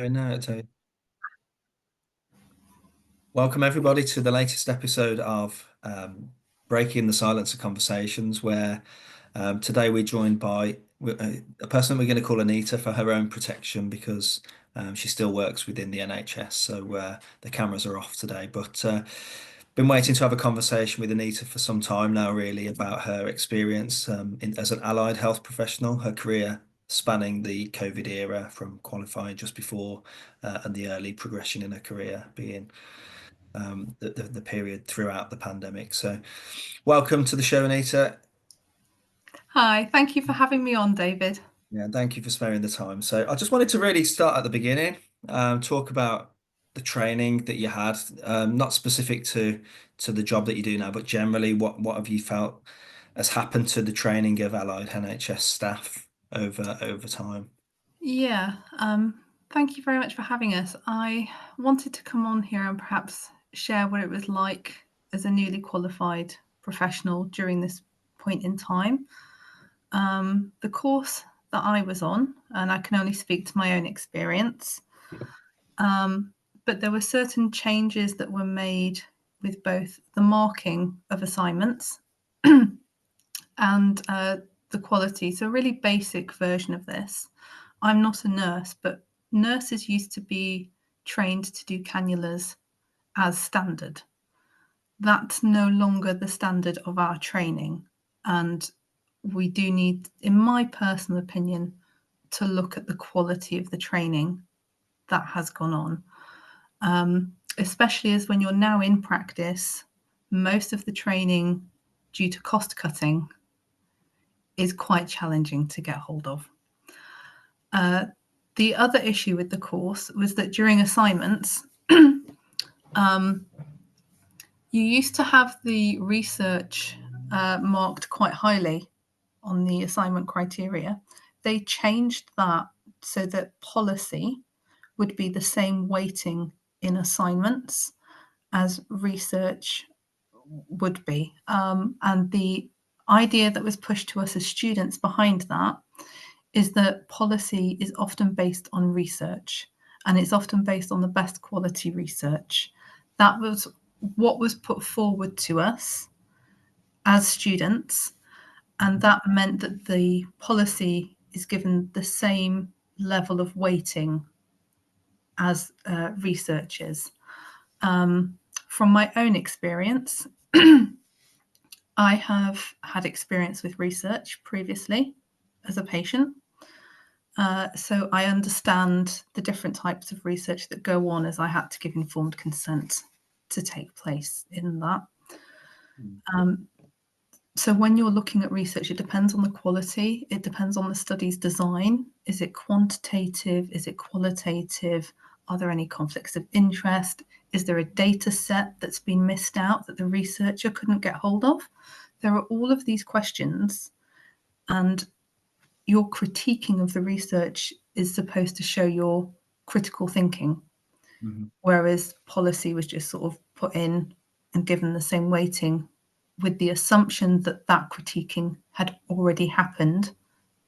No, welcome everybody to the latest episode of Breaking the Silence of Conversations, where today we're joined by a person we're going to call Anita for her own protection because she still works within the NHS, so the cameras are off today. But been waiting to have a conversation with Anita for some time now, really, about her experience as an allied health professional, her career spanning the COVID era from qualifying just before and the early progression in her career being the period throughout the pandemic. So, welcome to the show, Anita. Hi, thank you for having me on, David. Yeah, thank you for sparing the time. So, I just wanted to really start at the beginning, talk about the training that you had, not specific to the job that you do now, but generally, what have you felt has happened to the training of allied NHS staff over time? Yeah, thank you very much for having us. I wanted to come on here and perhaps share what it was like as a newly qualified professional during this point in time. The course that I was on, and I can only speak to my own experience, but there were certain changes that were made with both the marking of assignments and the quality. So, a really basic version of this. I'm not a nurse, but nurses used to be trained to do cannulas as standard. That's no longer the standard of our training. And we do need, in my personal opinion, to look at the quality of the training that has gone on. Especially as when you're now in practice, most of the training, due to cost cutting, is quite challenging to get hold of. The other issue with the course was that during assignments, you used to have the research marked quite highly on the assignment criteria. They changed that so that policy would be the same weighting in assignments as research would be. And the idea that was pushed to us as students behind that is that policy is often based on research, and it's often based on the best quality research. That was what was put forward to us as students, and that meant that the policy is given the same level of weighting as research is. From my own experience, I have had experience with research previously as a patient. So I understand the different types of research that go on, as I had to give informed consent to take place in that. So when you're looking at research, it depends on the quality, it depends on the study's design. Is it quantitative? Is it qualitative? Are there any conflicts of interest? Is there a data set that's been missed out that the researcher couldn't get hold of? There are all of these questions, and your critiquing of the research is supposed to show your critical thinking, whereas policy was just sort of put in and given the same weighting with the assumption that that critiquing had already happened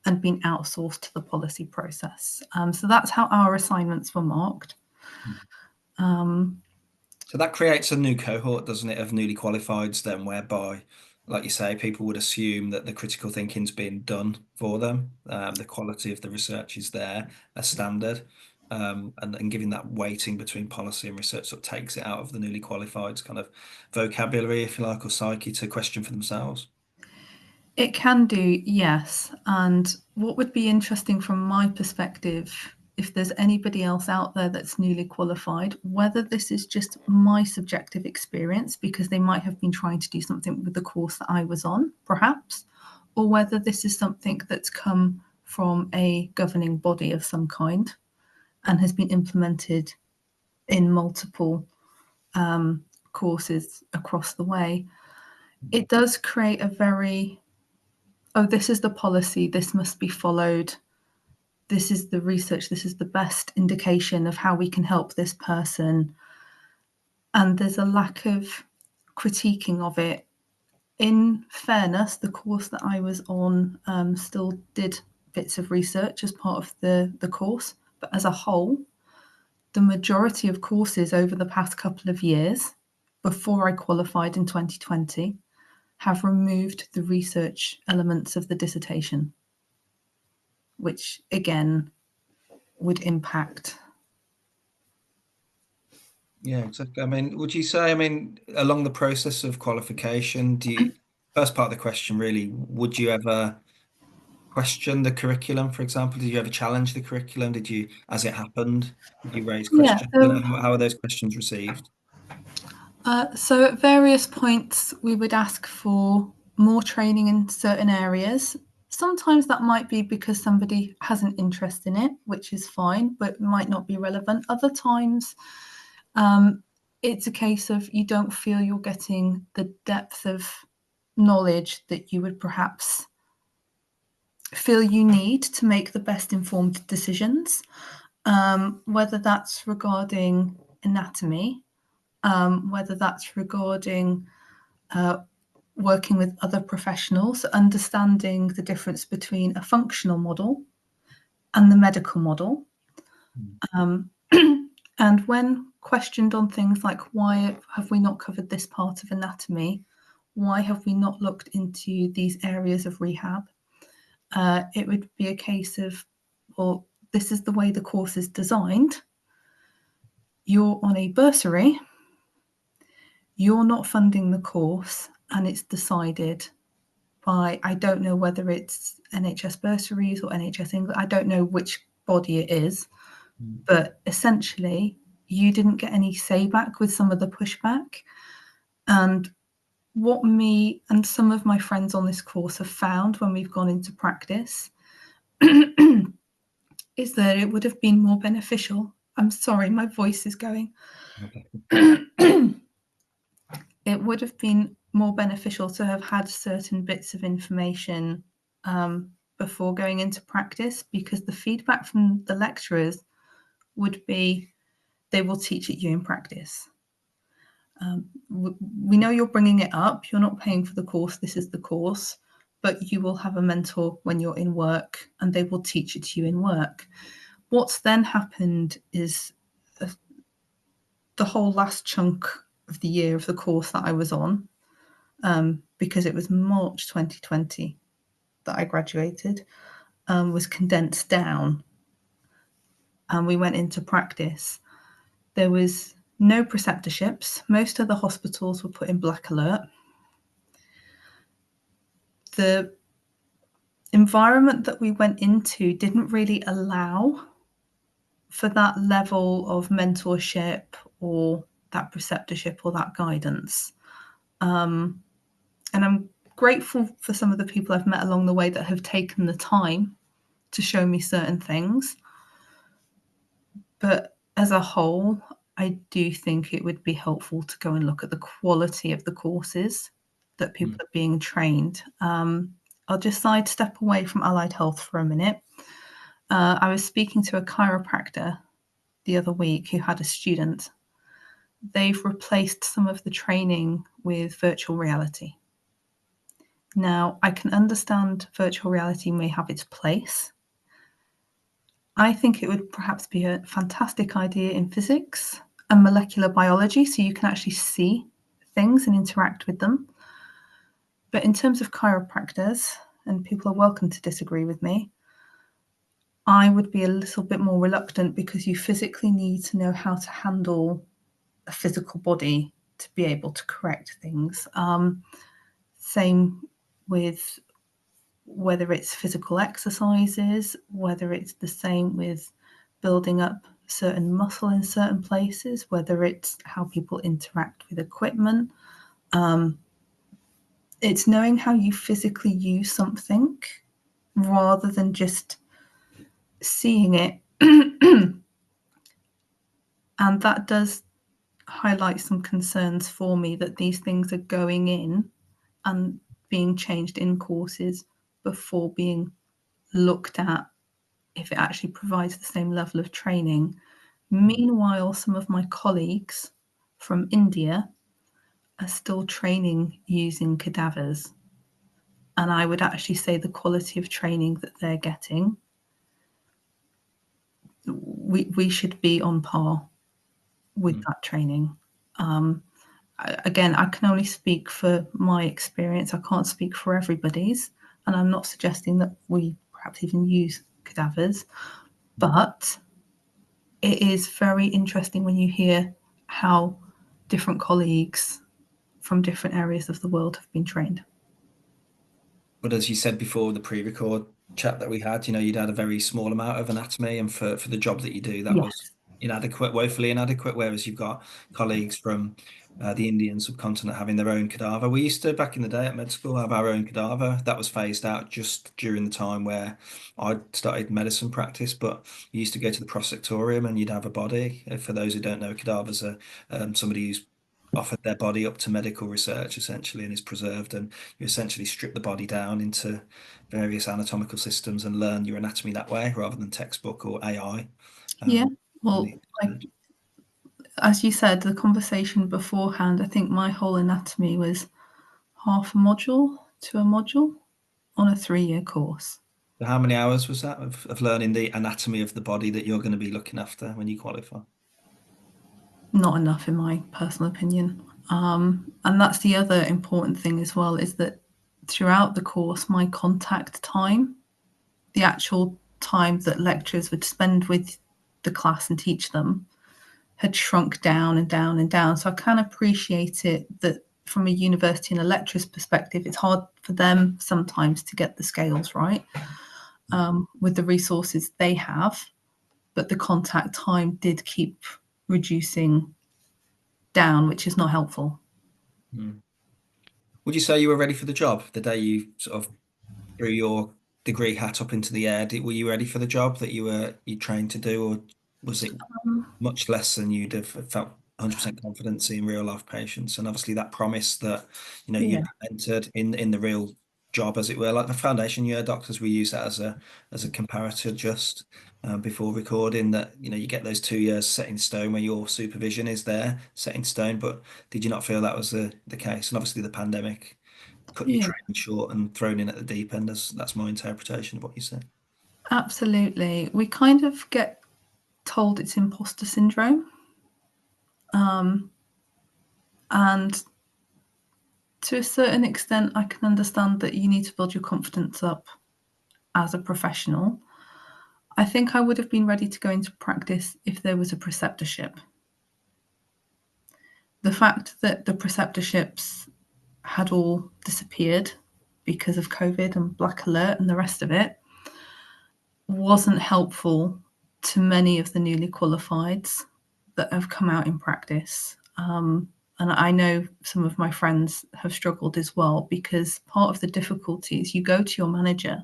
and been outsourced to the policy process. So that's how our assignments were marked. So that creates a new cohort, doesn't it, of newly qualifieds then, whereby, like you say, people would assume that the critical thinking's been done for them. The quality of the research is there, a standard. And giving that weighting between policy and research sort of takes it out of the newly qualified's kind of vocabulary, if you like, or psyche to question for themselves. It can do, yes. And what would be interesting from my perspective, if there's anybody else out there that's newly qualified, whether this is just my subjective experience, because they might have been trying to do something with the course that I was on, perhaps, or whether this is something that's come from a governing body of some kind and has been implemented in multiple courses across the way. It does create a very, oh, this is the policy, this must be followed, this is the research, this is the best indication of how we can help this person. And there's a lack of critiquing of it. In fairness, the course that I was on still did bits of research as part of the course, but as a whole, the majority of courses over the past couple of years, before I qualified in 2020, have removed the research elements of the dissertation, which again would impact. Yeah, exactly. I mean, would you say, I mean, along the process of qualification, first part of the question really, would you ever question the curriculum, for example? Did you ever challenge the curriculum? Did you, as it happened, did you raise Yeah, questions? And how are those questions received? so at various points, we would ask for more training in certain areas. Sometimes that might be because somebody has an interest in it, which is fine, but might not be relevant. Other times, it's a case of you don't feel you're getting the depth of knowledge that you would perhaps feel you need to make the best informed decisions, whether that's regarding anatomy, whether that's regarding working with other professionals, understanding the difference between a functional model and the medical model. And when questioned on things like why have we not covered this part of anatomy, why have we not looked into these areas of rehab, it would be a case of, well, this is the way the course is designed. You're on a bursary, you're not funding the course, and it's decided by, I don't know whether it's NHS bursaries or NHS England, I don't know which body it is, but essentially you didn't get any say back with some of the pushback. And what me and some of my friends on this course have found when we've gone into practice is that it would have been more beneficial. I'm sorry, my voice is going. Okay. It would have been more beneficial to have had certain bits of information before going into practice, because the feedback from the lecturers would be they will teach it you in practice. We know you're bringing it up, you're not paying for the course, this is the course, but you will have a mentor when you're in work and they will teach it to you in work. What's then happened is the whole last chunk of the year of the course that I was on, because it was March 2020 that I graduated, was condensed down, and we went into practice. There was no preceptorships. Most of the hospitals were put in black alert. The environment that we went into didn't really allow for that level of mentorship or that preceptorship or that guidance. And I'm grateful for some of the people I've met along the way that have taken the time to show me certain things. But as a whole, I do think it would be helpful to go and look at the quality of the courses that people are being trained. I'll just sidestep away from allied health for a minute. I was speaking to a chiropractor the other week who had a student. They've replaced some of the training with virtual reality. Now, I can understand virtual reality may have its place. I think it would perhaps be a fantastic idea in physics and molecular biology, so you can actually see things and interact with them. But in terms of chiropractors, and people are welcome to disagree with me, I would be a little bit more reluctant, because you physically need to know how to handle a physical body to be able to correct things. Same with whether it's physical exercises, whether it's the same with building up certain muscle in certain places, whether it's how people interact with equipment. It's knowing how you physically use something rather than just seeing it. And that does highlight some concerns for me, that these things are going in and being changed in courses before being looked at if it actually provides the same level of training. Meanwhile, some of my colleagues from India are still training using cadavers. And I would actually say the quality of training that they're getting we should be on par with Mm. that training. Again, I can only speak for my experience. I can't speak for everybody's, and I'm not suggesting that we perhaps even use cadavers, but it is very interesting when you hear how different colleagues from different areas of the world have been trained. But as you said before, the pre-record chat that we had, you'd had a very small amount of anatomy, and for the job that you do, that was Yes. inadequate, woefully inadequate. Whereas you've got colleagues from the Indian subcontinent having their own cadaver. We used to, back in the day at med school, have our own cadaver. That was phased out just during the time where I started medicine practice. But you used to go to the prosectorium and you'd have a body. For those who don't know, cadavers are somebody who's offered their body up to medical research essentially and is preserved, and you essentially strip the body down into various anatomical systems and learn your anatomy that way rather than textbook or AI. Yeah. um, in Well, the like as you said, the conversation beforehand, I think my whole anatomy was half a module to a module on a 3-year course. So how many hours was that of learning the anatomy of the body that you're going to be looking after when you qualify? Not enough, in my personal opinion. And that's the other important thing as well, is that throughout the course, my contact time, the actual time that lecturers would spend with the class and teach them, had shrunk down and down and down. So I can appreciate it that from a university and a lecturer's perspective, it's hard for them sometimes to get the scales right with the resources they have, but the contact time did keep reducing down, which is not helpful. Mm. Would you say you were ready for the job the day you sort of threw your degree hat up into the air? Were you ready for the job that you trained to do, or was it much less than you'd have felt 100% confidence in real life patients? And obviously that promise that Yeah. you'd entered in the real job, as it were, like the foundation year doctors, we use that as a comparator just before recording, that you get those 2 years set in stone where your supervision is there set in stone. But did you not feel that was the case? And obviously the pandemic cut your Yeah, training short and thrown in at the deep end. As that's my interpretation of what you said. absolutely. We kind of get told it's imposter syndrome. And to a certain extent, I can understand that you need to build your confidence up as a professional. I think I would have been ready to go into practice if there was a preceptorship. The fact that the preceptorships had all disappeared because of COVID and Black Alert and the rest of it wasn't helpful to many of the newly qualifieds that have come out in practice. And I know some of my friends have struggled as well, because part of the difficulty is you go to your manager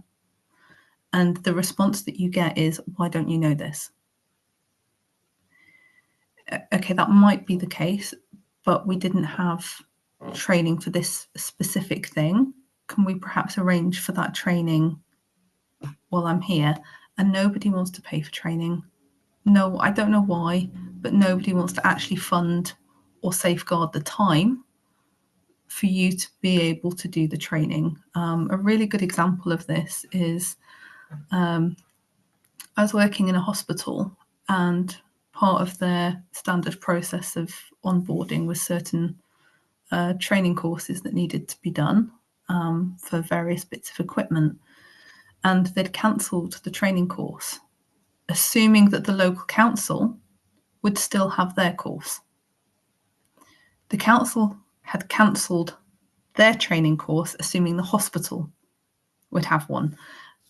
and the response that you get is, "Why don't you know this?" Okay, that might be the case, but we didn't have training for this specific thing. Can we perhaps arrange for that training while I'm here? And nobody wants to pay for training. No, I don't know why, but nobody wants to actually fund or safeguard the time for you to be able to do the training. A really good example of this is I was working in a hospital, and part of their standard process of onboarding was certain training courses that needed to be done for various bits of equipment. And they'd cancelled the training course, assuming that the local council would still have their course. The council had cancelled their training course, assuming the hospital would have one.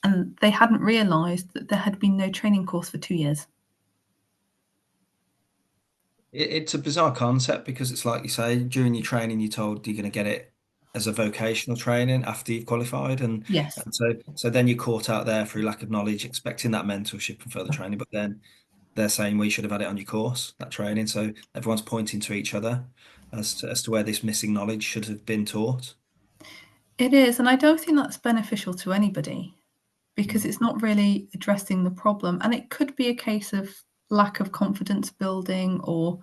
And they hadn't realised that there had been no training course for 2 years. It's a bizarre concept because it's like you say, during your training, you're told you're going to get it as a vocational training after you've qualified, and, Yes. and so then you're caught out there through lack of knowledge, expecting that mentorship and further training, but then they're saying we should have had it on your course, that training. So everyone's pointing to each other as to where this missing knowledge should have been taught. It is. And I don't think that's beneficial to anybody, because Mm. it's not really addressing the problem. And it could be a case of lack of confidence building, or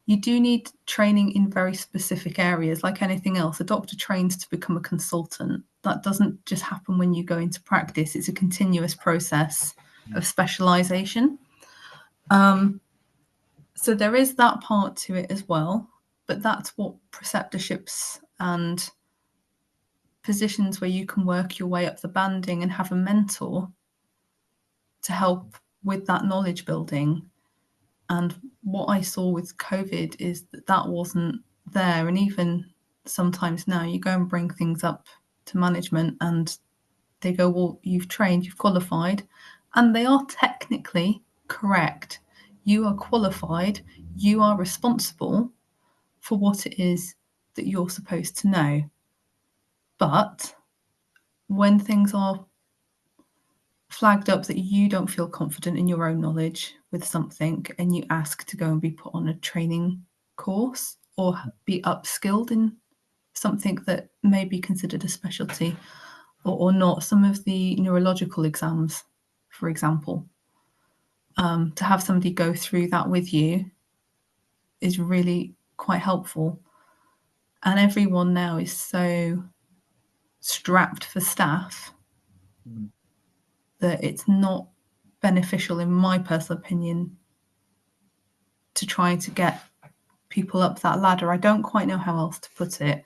you do need training in very specific areas. Like anything else, a doctor trains to become a consultant. That doesn't just happen when you go into practice, it's a continuous process of specialization. So there is that part to it as well, but that's what preceptorships and positions where you can work your way up the banding and have a mentor to help with that knowledge building. And what I saw with COVID is that that wasn't there. And even sometimes now you go and bring things up to management and they go, well, you've trained, you've qualified, and they are technically correct. You are qualified, you are responsible for what it is that you're supposed to know. But when things are flagged up that you don't feel confident in your own knowledge with something and you ask to go and be put on a training course or be upskilled in something that may be considered a specialty or not, some of the neurological exams, for example, to have somebody go through that with you is really quite helpful. And everyone now is so strapped for staff Mm. that it's not beneficial, in my personal opinion, to try to get people up that ladder. I don't quite know how else to put it.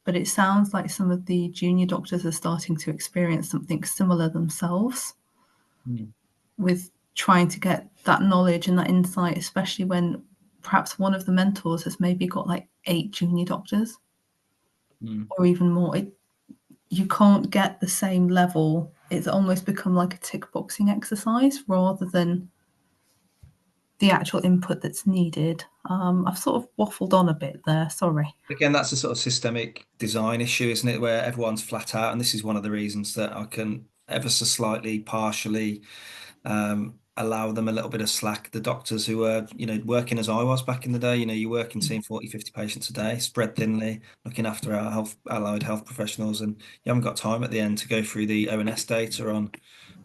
But it sounds like some of the junior doctors are starting to experience something similar themselves Mm. with trying to get that knowledge and that insight, especially when perhaps one of the mentors has maybe got like 8 junior doctors Mm. or even more. You can't get the same level. It's almost become like a tick boxing exercise rather than the actual input that's needed. I've sort of waffled on a bit there. Sorry. Again, that's a sort of systemic design issue, isn't it? Where everyone's flat out, and this is one of the reasons that I can ever so slightly, partially allow them a little bit of slack. The doctors who were, working as I was back in the day, you're working, seeing 40, 50 patients a day, spread thinly, looking after our allied health professionals, and you haven't got time at the end to go through the ONS data on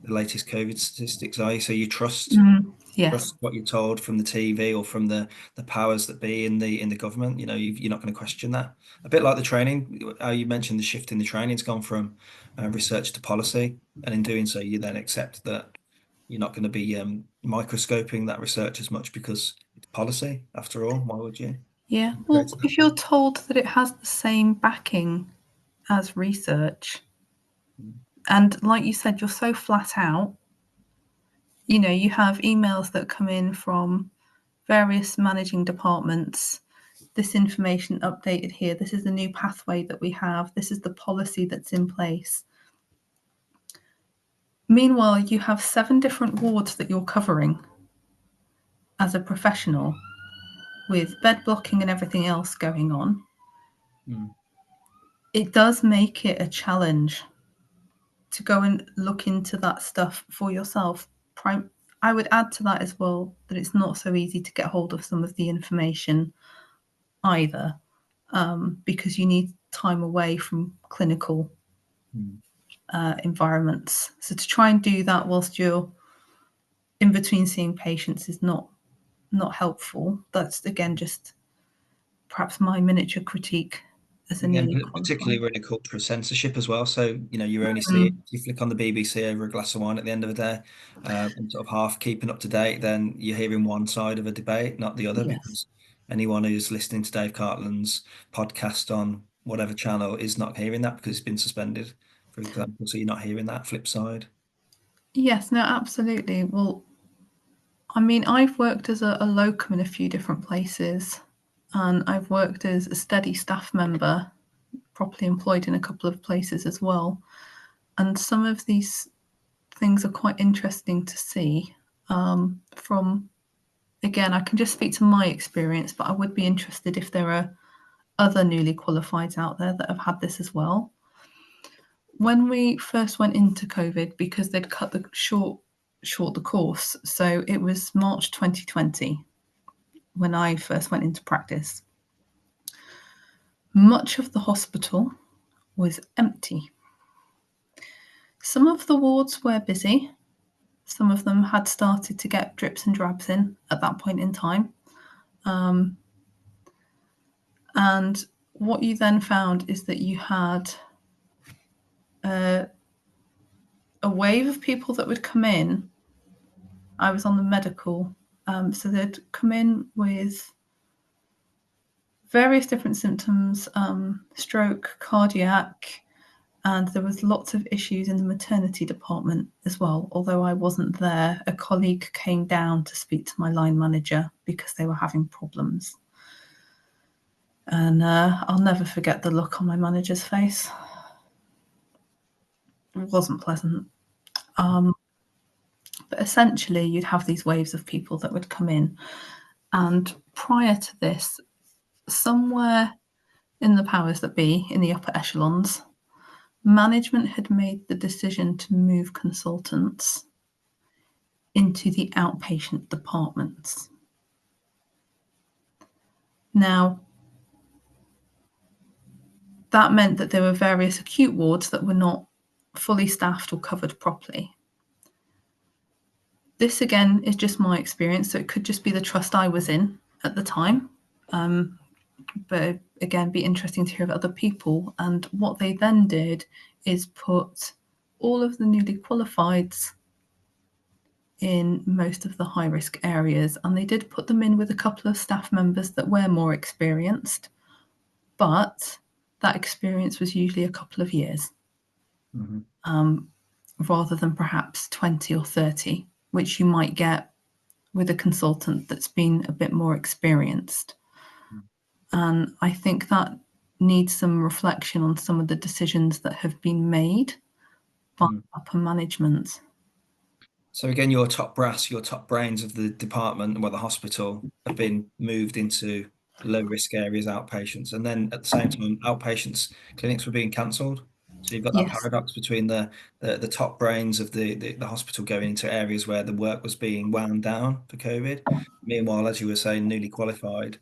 the latest COVID statistics, are you? So you Yes. trust what you're told from the TV or from the powers that be in the government. You're not going to question that. A bit like the training, you mentioned the shift in the training. It's gone from research to policy, and in doing so, you then accept that you're not going to be microscoping that research as much because it's policy. After all, why would you Yeah. go Well, to that if you're point? told that it has the same backing as research, Mm. and like you said, you're so flat out, you have emails that come in from various managing departments. This information updated here. This is the new pathway that we have. This is the policy that's in place. Meanwhile, you have 7 different wards that you're covering as a professional with bed blocking and everything else going on. Mm. It does make it a challenge to go and look into that stuff for yourself. I would add to that as well that it's not so easy to get hold of some of the information either, because you need time away from clinical Mm. environments. So to try and do that whilst you're in between seeing patients is not helpful. That's again just perhaps my miniature critique as a Again, newly particularly qualified. we're in a culture of censorship as well. So, you're only seeing, Mm, you flick on the BBC over a glass of wine at the end of the day, and sort of half keeping up to date, then you're hearing one side of a debate, not the other, yes. because anyone who's listening to Dave Cartland's podcast on whatever channel is not hearing that because it's been suspended, for example. So you're not hearing that flip side. Yes, no, absolutely. Well, I mean, I've worked as a locum in a few different places, and I've worked as a steady staff member, properly employed in a couple of places as well. And some of these things are quite interesting to see. From again, I can just speak to my experience, but I would be interested if there are other newly qualifieds out there that have had this as well. When we first went into COVID, because they'd cut the short the course, so it was March 2020 when I first went into practice. Much of the hospital was empty. Some of the wards were busy. Some of them had started to get drips and drabs in at that point in time. And what you then found is that you had a wave of people that would come in I was on the medical. So they'd come in with various different symptoms, stroke, cardiac, and there was lots of issues in the maternity department as well. Although I wasn't there, a colleague came down to speak to my line manager because they were having problems. And I'll never forget the look on my manager's face. It wasn't pleasant. But essentially, you'd have these waves of people that would come in. And prior to this, somewhere in the powers that be, in the upper echelons, management had made the decision to move consultants into the outpatient departments. Now, that meant that there were various acute wards that were not fully staffed or covered properly. This, again, is just my experience, so it could just be the trust I was in at the time. But again, be interesting to hear of other people. And what they then did is put all of the newly qualifieds in most of the high risk areas, and they did put them in with a couple of staff members that were more experienced, but that experience was usually a couple of years, rather than perhaps 20 or 30, which you might get with a consultant that's been a bit more experienced. And I think that needs some reflection on some of the decisions that have been made by upper management. So again, your top brass, your top brains of the department or the hospital have been moved into low risk areas, outpatients, and then at the same time, outpatients clinics were being cancelled. So you've got that Yes. paradox between the top brains of the hospital going into areas where the work was being wound down for COVID. Meanwhile, as you were saying, newly qualified,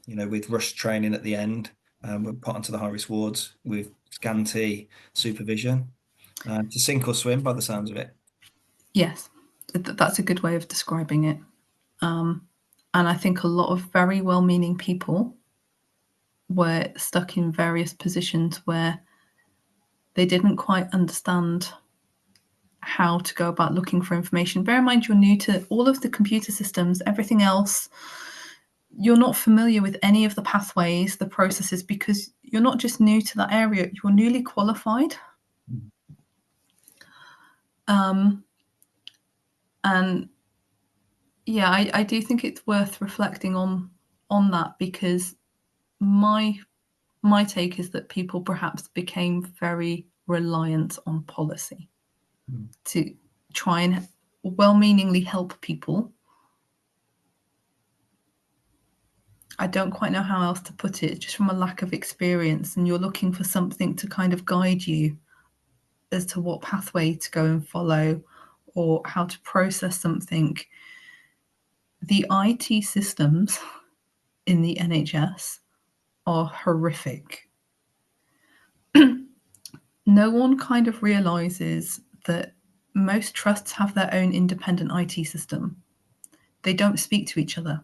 with rush training at the end, were put onto the high risk wards with scanty supervision to sink or swim by the sounds of it. Yes, that's a good way of describing it. And I think a lot of very well-meaning people were stuck in various positions where they didn't quite understand how to go about looking for information. Bear in mind, you're new to all of the computer systems, everything else. You're not familiar with any of the pathways, the processes, because you're not just new to that area, you're newly qualified. And yeah, I do think it's worth reflecting on that, because my take is that people perhaps became very reliant on policy to try and well-meaningly help people. I don't quite know how else to put it, just from a lack of experience, and you're looking for something to kind of guide you as to what pathway to go and follow or how to process something. The IT systems in the NHS are horrific. No one kind of realizes that most trusts have their own independent IT system. They don't speak to each other.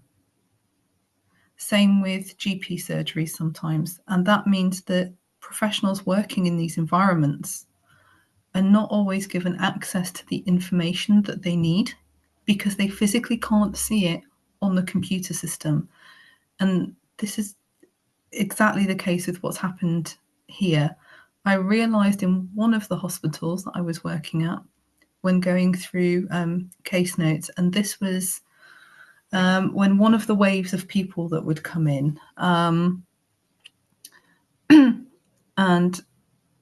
Same with GP surgeries sometimes. And that means that professionals working in these environments are not always given access to the information that they need because they physically can't see it on the computer system. And this is exactly the case with what's happened here. I realised in one of the hospitals that I was working at, when going through case notes, and this was when one of the waves of people that would come in, and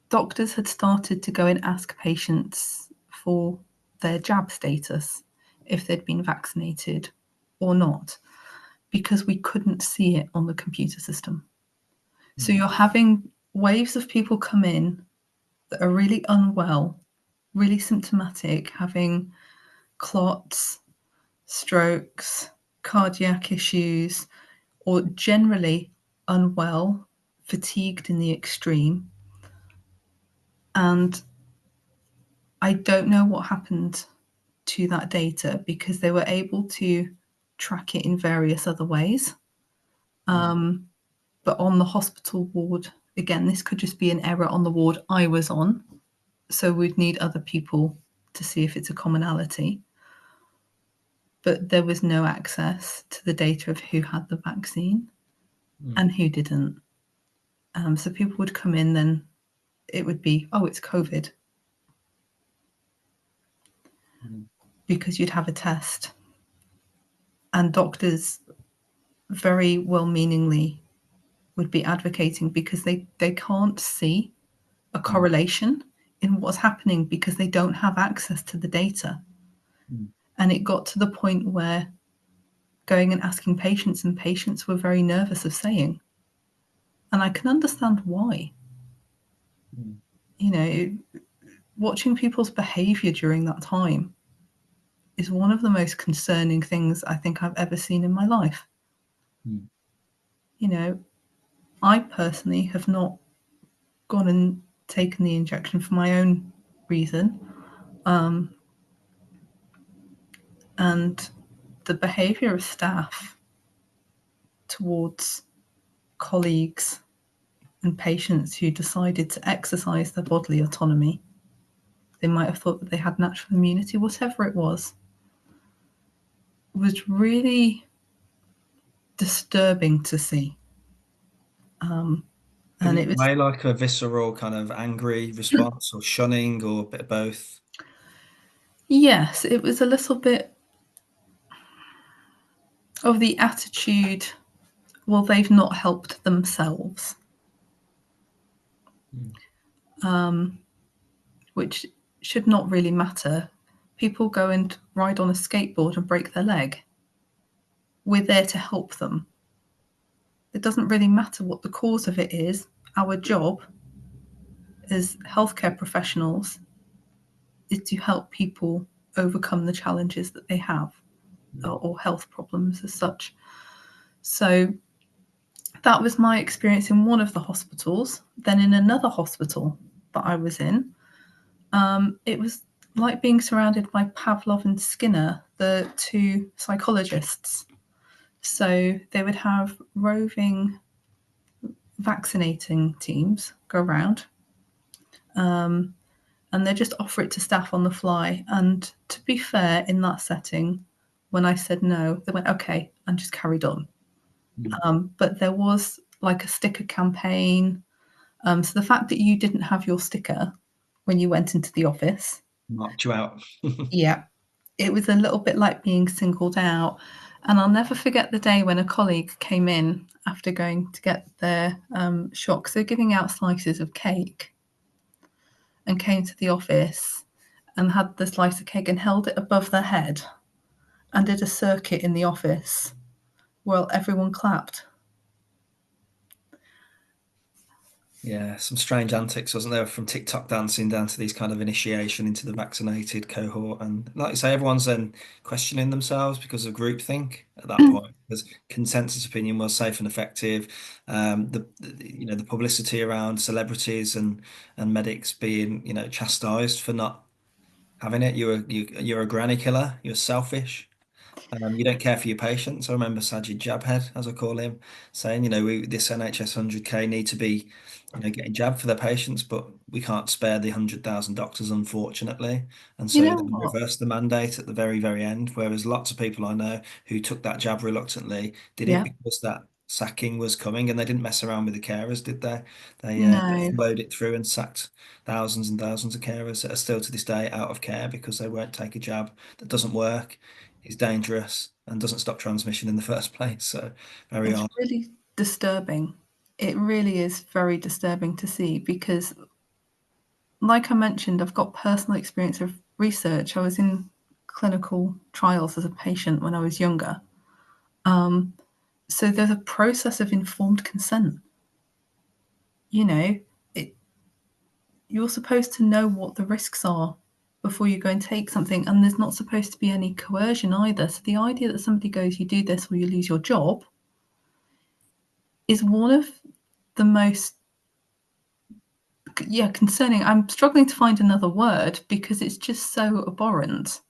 doctors had started to go and ask patients for their jab status, if they'd been vaccinated or not, because we couldn't see it on the computer system. So you're having waves of people come in that are really unwell, really symptomatic, having clots, strokes, cardiac issues, or generally unwell, fatigued in the extreme. And I don't know what happened to that data because they were able to track it in various other ways. But on the hospital ward, again, this could just be an error on the ward I was on. So we'd need other people to see if it's a commonality. but there was no access to the data of who had the vaccine Mm. and who didn't. So people would come in, then it would be, oh, it's COVID, Mm. because you'd have a test. And doctors very well meaningly would be advocating, because they can't see a Mm. correlation in what's happening because they don't have access to the data. Mm. And it got to the point where going and asking patients, and patients were very nervous of saying. And I can understand why. Mm. You know, watching people's behavior during that time is one of the most concerning things I think I've ever seen in my life. Mm. You know, I personally have not gone and taken the injection for my own reason. And the behavior of staff towards colleagues and patients who decided to exercise their bodily autonomy, they might have thought that they had natural immunity, whatever it was really disturbing to see. And And in it a was, way, like a visceral kind of angry response or shunning or a bit of both. yes, it was a little bit of the attitude, well, they've not helped themselves, Mm. which should not really matter. People go and ride on a skateboard and break their leg. We're there to help them. It doesn't really matter what the cause of it is. Our job as healthcare professionals is to help people overcome the challenges that they have, Mm. or health problems as such. So that was my experience in one of the hospitals. Then in another hospital that I was in, it was like being surrounded by Pavlov and Skinner, the two psychologists. So they would have roving vaccinating teams go around, and they just offer it to staff on the fly. And to be fair, in that setting, when I said no, they went, okay, and just carried on. Mm. But there was like a sticker campaign. So the fact that you didn't have your sticker when you went into the office, Marked you out. yeah, it was a little bit like being singled out. And I'll never forget the day when a colleague came in after going to get their shot. So they're giving out slices of cake, and came to the office and had the slice of cake and held it above their head and did a circuit in the office while everyone clapped. Yeah, some strange antics, wasn't there, from TikTok dancing down to these kind of initiation into the vaccinated cohort. And like you say, everyone's then questioning themselves because of groupthink at that point, because consensus opinion was safe and effective. The publicity around celebrities and medics being, chastised for not having it. You're a granny killer. You're selfish. You don't care for your patients. I remember Sajid Jabhead, as I call him, saying, this NHS 100K need to be, getting jabbed for their patients, but we can't spare the 100,000 doctors, unfortunately. And You so know they what? reversed the mandate at the very, very end, whereas lots of people I know who took that jab reluctantly did it Yeah. because that sacking was coming, and they didn't mess around with the carers, did they? They No. followed it through and sacked thousands and thousands of carers that are still to this day out of care because they won't take a jab that doesn't work, is dangerous, and doesn't stop transmission in the first place. So very It's odd. really disturbing. It really is very disturbing to see because, like I mentioned, I've got personal experience of research. I was in clinical trials as a patient when I was younger. So there's a process of informed consent. You know, it, you're supposed to know what the risks are before you go and take something, and there's not supposed to be any coercion either. So the idea that somebody goes, you do this or you lose your job, is one of the most, yeah, concerning. I'm struggling to find another word because it's just so abhorrent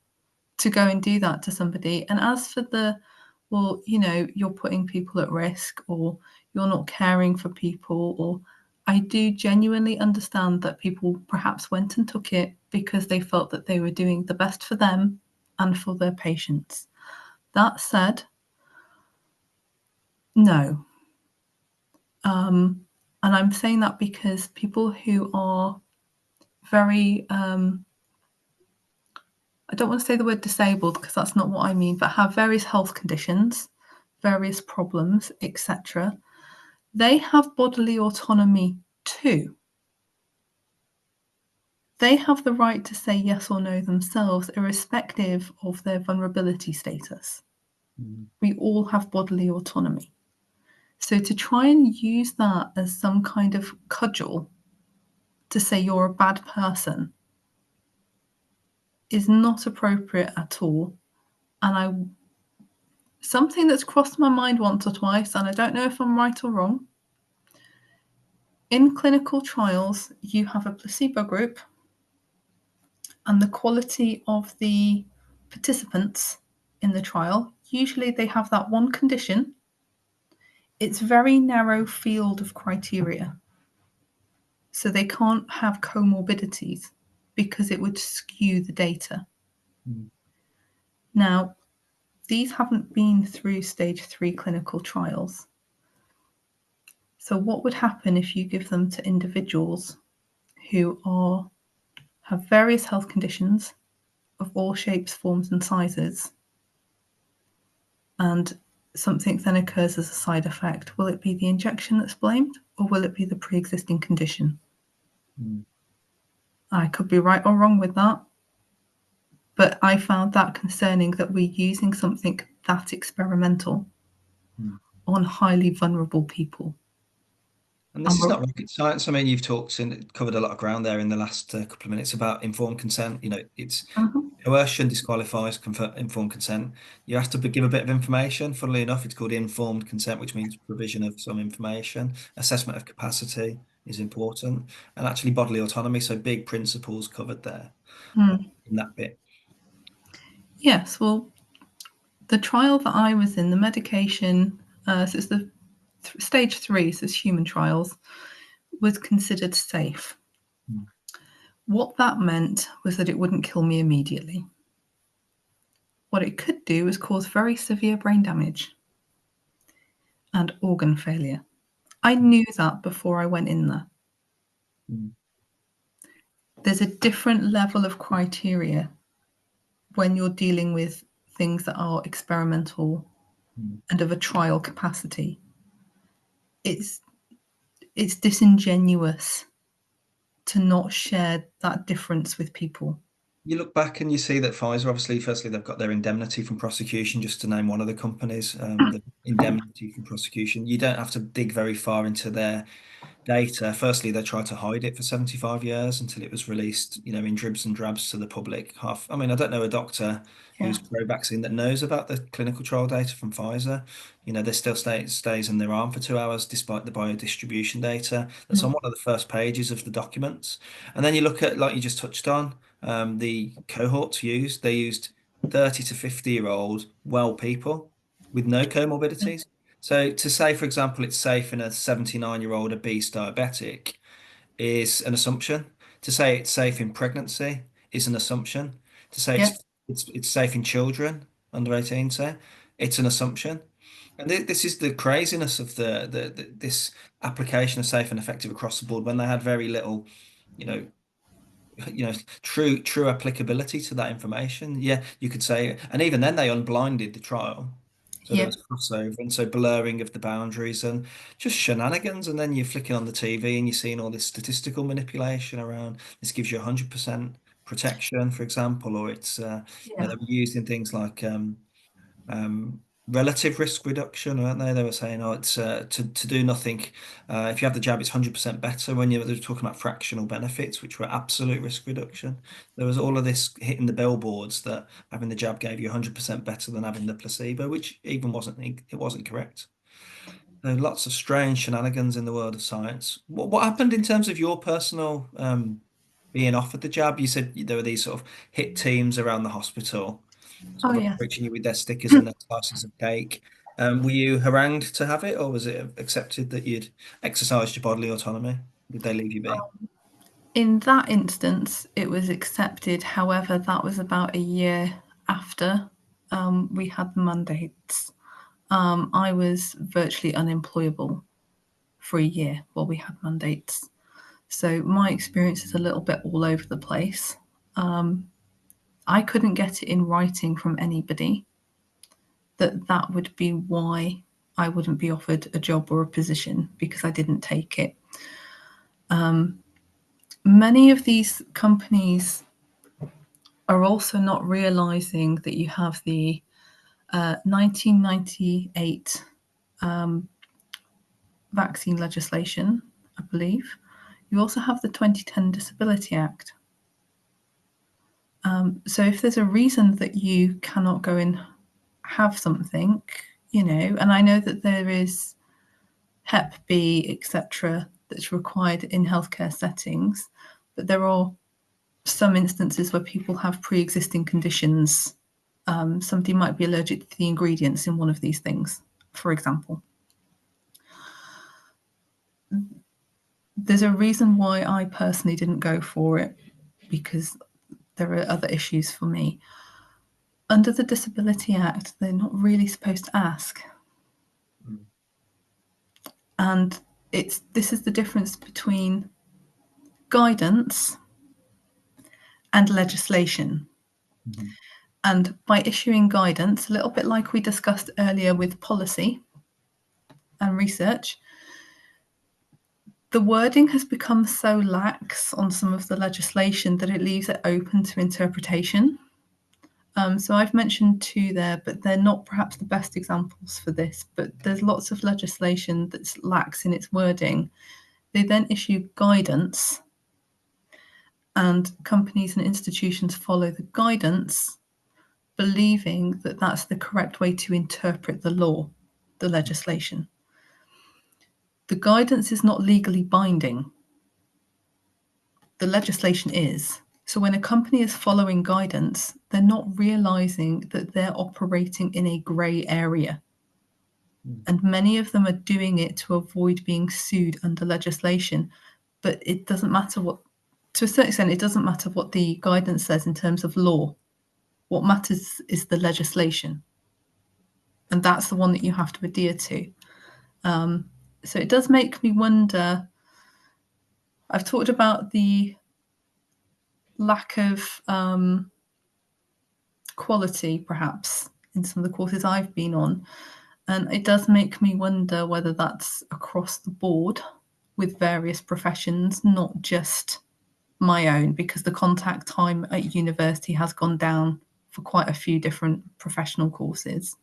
to go and do that to somebody. And as for the, well, you're putting people at risk, or you're not caring for people, or I do genuinely understand that people perhaps went and took it because they felt that they were doing the best for them and for their patients. That said, no. And I'm saying that because people who are very, I don't want to say the word disabled because that's not what I mean, but have various health conditions, various problems, etc., they have bodily autonomy too. They have the right to say yes or no themselves, irrespective of their vulnerability status. Mm. We all have bodily autonomy. So to try and use that as some kind of cudgel to say you're a bad person is not appropriate at all. And something that's crossed my mind once or twice, and I don't know if I'm right or wrong. In clinical trials, you have a placebo group, and the quality of the participants in the trial, usually they have that one condition. It's very narrow field of criteria. So they can't have comorbidities because it would skew the data. Mm. Now, these haven't been through stage 3 clinical trials. So what would happen if you give them to individuals who have various health conditions of all shapes, forms, and sizes, and something then occurs as a side effect? Will it be the injection that's blamed, or will it be the pre-existing condition? Mm. I could be right or wrong with that, but I found that concerning that we're using something that experimental Mm. on highly vulnerable people. And this And is not rocket science. I mean, you've talked and covered a lot of ground there in the last couple of minutes about informed consent. You know, it's Mhm. coercion disqualifies informed consent. You have to give a bit of information. Funnily enough, it's called informed consent, which means provision of some information. Assessment of capacity is important, and actually bodily autonomy. So big principles covered there Mm. in that bit. Yes, well, the trial that I was in, the medication, so it's the stage 3, so it's human trials, was considered safe. Mm. What that meant was that it wouldn't kill me immediately. What it could do was cause very severe brain damage and organ failure. I knew that before I went in there. Mm. There's a different level of criteria when you're dealing with things that are experimental Mm. and of a trial capacity. It's it's disingenuous to not share that difference with people. You look back and you see that Pfizer, obviously, firstly, they've got their indemnity from prosecution, just to name one of the companies, the indemnity from prosecution. You don't have to dig very far into their data. Firstly, they tried to hide it for 75 years until it was released, you know, in dribs and drabs to the public. I mean, I don't know a doctor Yeah. who's pro-vaccine that knows about the clinical trial data from Pfizer. You know, they still stays in their arm for 2 hours despite the biodistribution data that's on Mm. one of the first pages of the documents. And then you look at, like you just touched on, the cohorts used. They used 30 to 50-year-old well people with no comorbidities. So to say, for example, it's safe in a 79-year-old obese diabetic is an assumption. To say it's safe in pregnancy is an assumption. To say Yeah. it's safe in children under 18, say, it's an assumption. And this is the craziness of this application of safe and effective across the board when they had very little, you know, true applicability to that information. Yeah, you could say, and even then they unblinded the trial, so there Yeah. was crossover and so blurring of the boundaries and just shenanigans. And then you're flicking on the TV and you're seeing all this statistical manipulation around this gives you 100% protection, for example, or it's Yeah. they were used in things like relative risk reduction, weren't they? They were saying, oh, it's to do nothing. If you have the jab, it's 100% better. When they were talking about fractional benefits, which were absolute risk reduction, there was all of this hitting the billboards that having the jab gave you 100% better than having the placebo, which even wasn't correct. There are lots of strange shenanigans in the world of science. What happened in terms of your personal being offered the jab? You said there were these sort of hit teams around the hospital, Oh, sort of yes. approaching you with their stickers and their slices of cake. Were you harangued to have it, or was it accepted that you'd exercised your bodily autonomy? Did they leave you be? In that instance, it was accepted. However, that was about a year after. we had the mandates, I was virtually unemployable for a year while we had mandates. So my experience is a little bit all over the place. I couldn't get it in writing from anybody that that would be why I wouldn't be offered a job or a position because I didn't take it. Many of these companies are also not realizing that you have the 1998 vaccine legislation, I believe. You also have the 2010 Disability Act. So if there's a reason that you cannot go and have something, and I know that there is Hep B, etc., that's required in healthcare settings, but there are some instances where people have pre-existing conditions. Somebody might be allergic to the ingredients in one of these things, for example. There's a reason why I personally didn't go for it, because there are other issues for me. Under the Disability Act, they're not really supposed to ask. Mm. And this is the difference between guidance and legislation. Mm-hmm. And by issuing guidance, a little bit like we discussed earlier with policy and research, the wording has become so lax on some of the legislation that it leaves it open to interpretation. So I've mentioned two there, but they're not perhaps the best examples for this. But there's lots of legislation that's lax in its wording. They then issue guidance, and companies and institutions follow the guidance, believing that that's the correct way to interpret the law, the legislation. The guidance is not legally binding. The legislation is. So when a company is following guidance, they're not realizing that they're operating in a grey area. Mm. And many of them are doing it to avoid being sued under legislation. But it doesn't matter what, to a certain extent, it doesn't matter what the guidance says in terms of law. What matters is the legislation. And that's the one that you have to adhere to. So it does make me wonder. I've talked about the lack of quality, perhaps, in some of the courses I've been on. And it does make me wonder whether that's across the board with various professions, not just my own, because the contact time at university has gone down for quite a few different professional courses.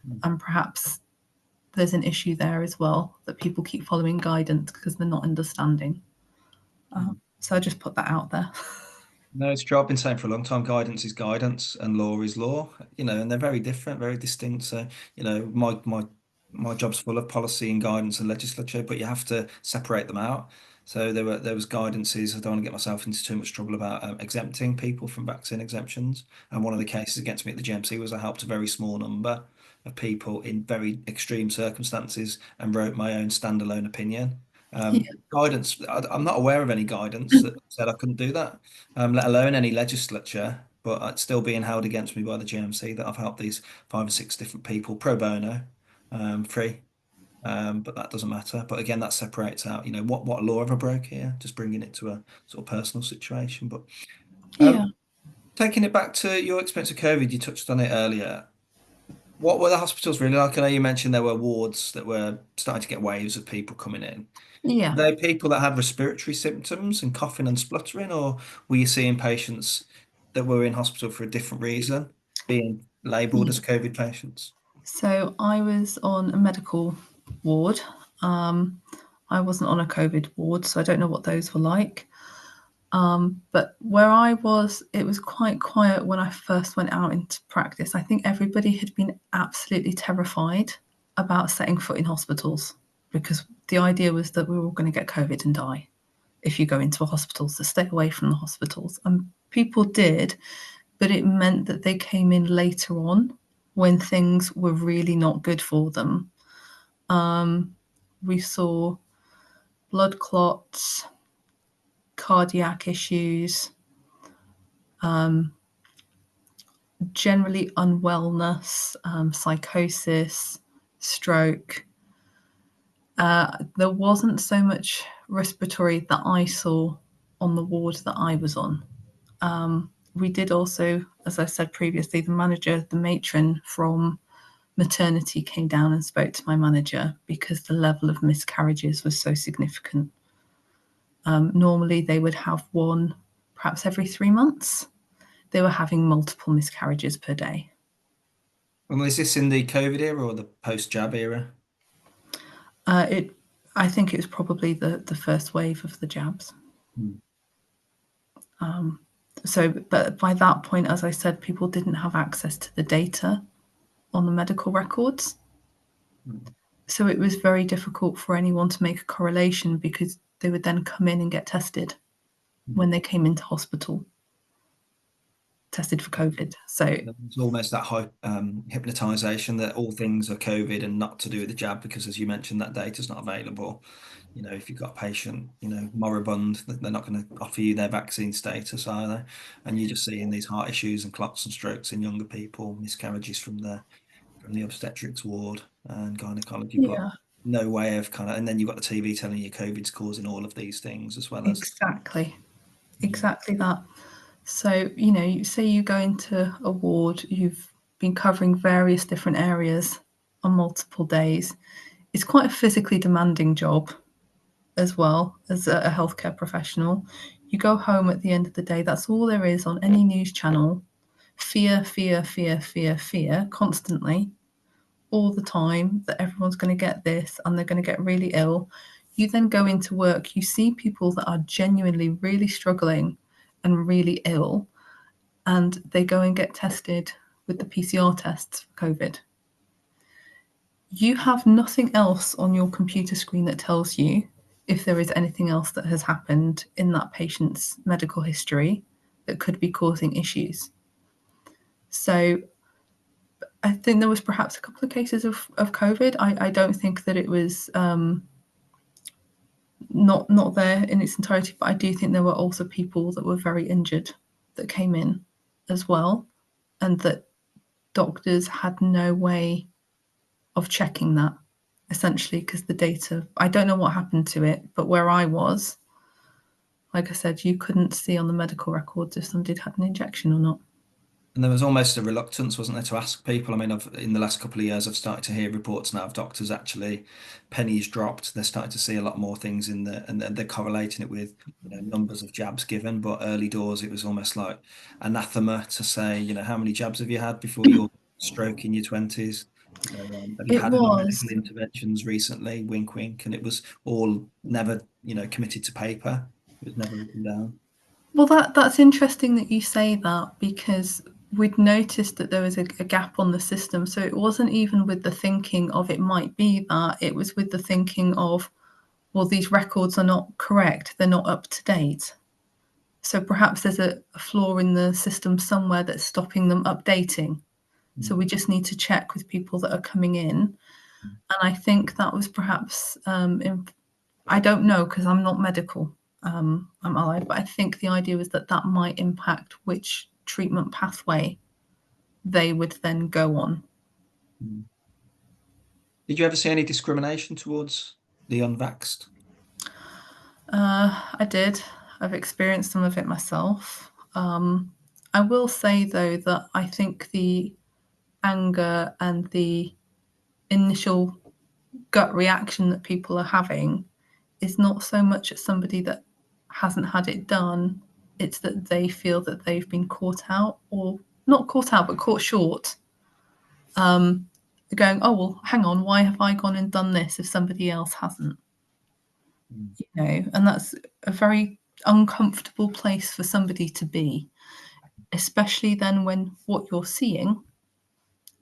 Mm. And perhaps there's an issue there as well, that people keep following guidance because they're not understanding. So I just put that out there. No, it's true. I've been saying for a long time, guidance is guidance and law is law, and they're very different, very distinct. So, my job's full of policy and guidance and legislature, but you have to separate them out. So there was guidances. I don't want to get myself into too much trouble about exempting people from vaccine exemptions. And one of the cases against me at the GMC was I helped a very small number of people in very extreme circumstances and wrote my own standalone opinion. Yeah. Guidance, I'm not aware of any guidance that said I couldn't do that, let alone any legislature, but it's still being held against me by the GMC that I've helped these 5 or 6 different people pro bono, free. But that doesn't matter. But again, that separates out, what law have I broke here? Just bringing it to a sort of personal situation. But Yeah. taking it back to your experience of COVID, you touched on it earlier. What were the hospitals really like? I know you mentioned there were wards that were starting to get waves of people coming in. Were Yeah. they people that had respiratory symptoms and coughing and spluttering, or were you seeing patients that were in hospital for a different reason, being labelled as Yeah. COVID patients? So I was on a medical ward. Um, I wasn't on a COVID ward, so I don't know what those were like. But where I was, it was quite quiet when I first went out into practice. I think everybody had been absolutely terrified about setting foot in hospitals because the idea was that we were all going to get COVID and die if you go into a hospital, so stay away from the hospitals. And people did, but it meant that they came in later on when things were really not good for them. We saw blood clots, cardiac issues, generally unwellness, psychosis, stroke. There wasn't so much respiratory that I saw on the ward that I was on. We did also, as I said previously, the manager, the matron from maternity came down and spoke to my manager because the level of miscarriages was so significant. Normally, they would have one perhaps every 3 months. They were having multiple miscarriages per day. And is this in the COVID era or the post-jab era? It, I think it was probably the first wave of the jabs. Mm. So, but by that point, as I said, people didn't have access to the data on the medical records. Mm. So it was very difficult for anyone to make a correlation because they would then come in and get tested Mm. when they came into hospital, tested for COVID. So It's almost that hypnotization that all things are COVID and not to do with the jab, because as you mentioned, that data is not available. If you've got a patient, moribund, they're not going to offer you their vaccine status either. And you're just seeing these heart issues and clots and strokes in younger people, miscarriages from the obstetrics ward and gynecology, but yeah, no way of and then you've got the TV telling you COVID's causing all of these things as well as. exactly, Mm. exactly that. So, you say you go into a ward, you've been covering various different areas on multiple days. It's quite a physically demanding job as well as a healthcare professional. You go home at the end of the day, that's all there is on any news channel. Fear, fear, fear, fear, fear, constantly, all the time, that everyone's going to get this and they're going to get really ill. You then go into work, you see people that are genuinely really struggling and really ill, and they go and get tested with the PCR tests for COVID. You have nothing else on your computer screen that tells you if there is anything else that has happened in that patient's medical history that could be causing issues. So I think there was perhaps a couple of cases of COVID. I don't think that it was not there in its entirety, but I do think there were also people that were very injured that came in as well, and that doctors had no way of checking that, essentially, because the data, I don't know what happened to it, but where I was, like I said, you couldn't see on the medical records if somebody had an injection or not. And there was almost a reluctance, wasn't there, to ask people? I mean, in the last couple of years, I've started to hear reports now of doctors actually, pennies dropped. They're starting to see a lot more things in there, and they're correlating it with, numbers of jabs given. But early doors, it was almost like anathema to say, how many jabs have you had before your stroke in your 20s? Have you It had any medical was. interventions recently? Wink, wink. And it was all never, committed to paper. It was never written down. Well, that's interesting that you say that, because we'd noticed that there was a gap on the system. So it wasn't even with the thinking of it might be that, it was with the thinking of, well, these records are not correct, they're not up to date. So perhaps there's a flaw in the system somewhere that's stopping them updating. So Mm. we just need to check with people that are coming in. And I think that was perhaps, I don't know because I'm not medical, I'm allied, but I think the idea was that that might impact which treatment pathway they would then go on. Mm. Did you ever see any discrimination towards the unvaxxed? I did. I've experienced some of it myself. I will say, though, that I think the anger and the initial gut reaction that people are having is not so much at somebody that hasn't had it done, it's that they feel that they've been caught out, or not caught out, but caught short. Going, oh, well, hang on, why have I gone and done this if somebody else hasn't? Mm. And that's a very uncomfortable place for somebody to be, especially then when what you're seeing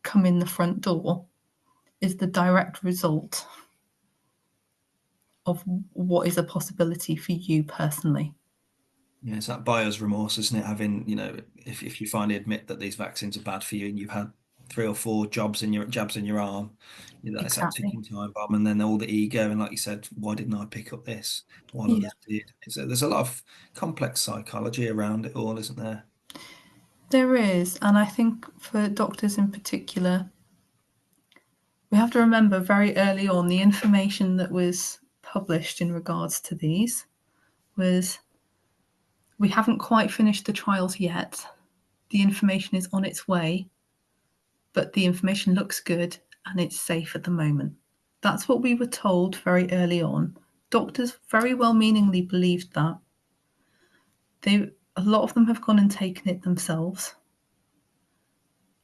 come in the front door is the direct result of what is a possibility for you personally. Yeah, it's that buyer's remorse, isn't it? Having, if you finally admit that these vaccines are bad for you and you've had 3 or 4 jabs in your arm, it's that Exactly. ticking time bomb, and then all the ego, and like you said, why didn't I pick up this while Yeah. others did? There's a lot of complex psychology around it all, isn't there? There is, and I think for doctors in particular, we have to remember very early on the information that was published in regards to these was we haven't quite finished the trials yet. The information is on its way, but the information looks good and it's safe at the moment. That's what we were told very early on. Doctors very well meaningly believed that. A lot of them have gone and taken it themselves,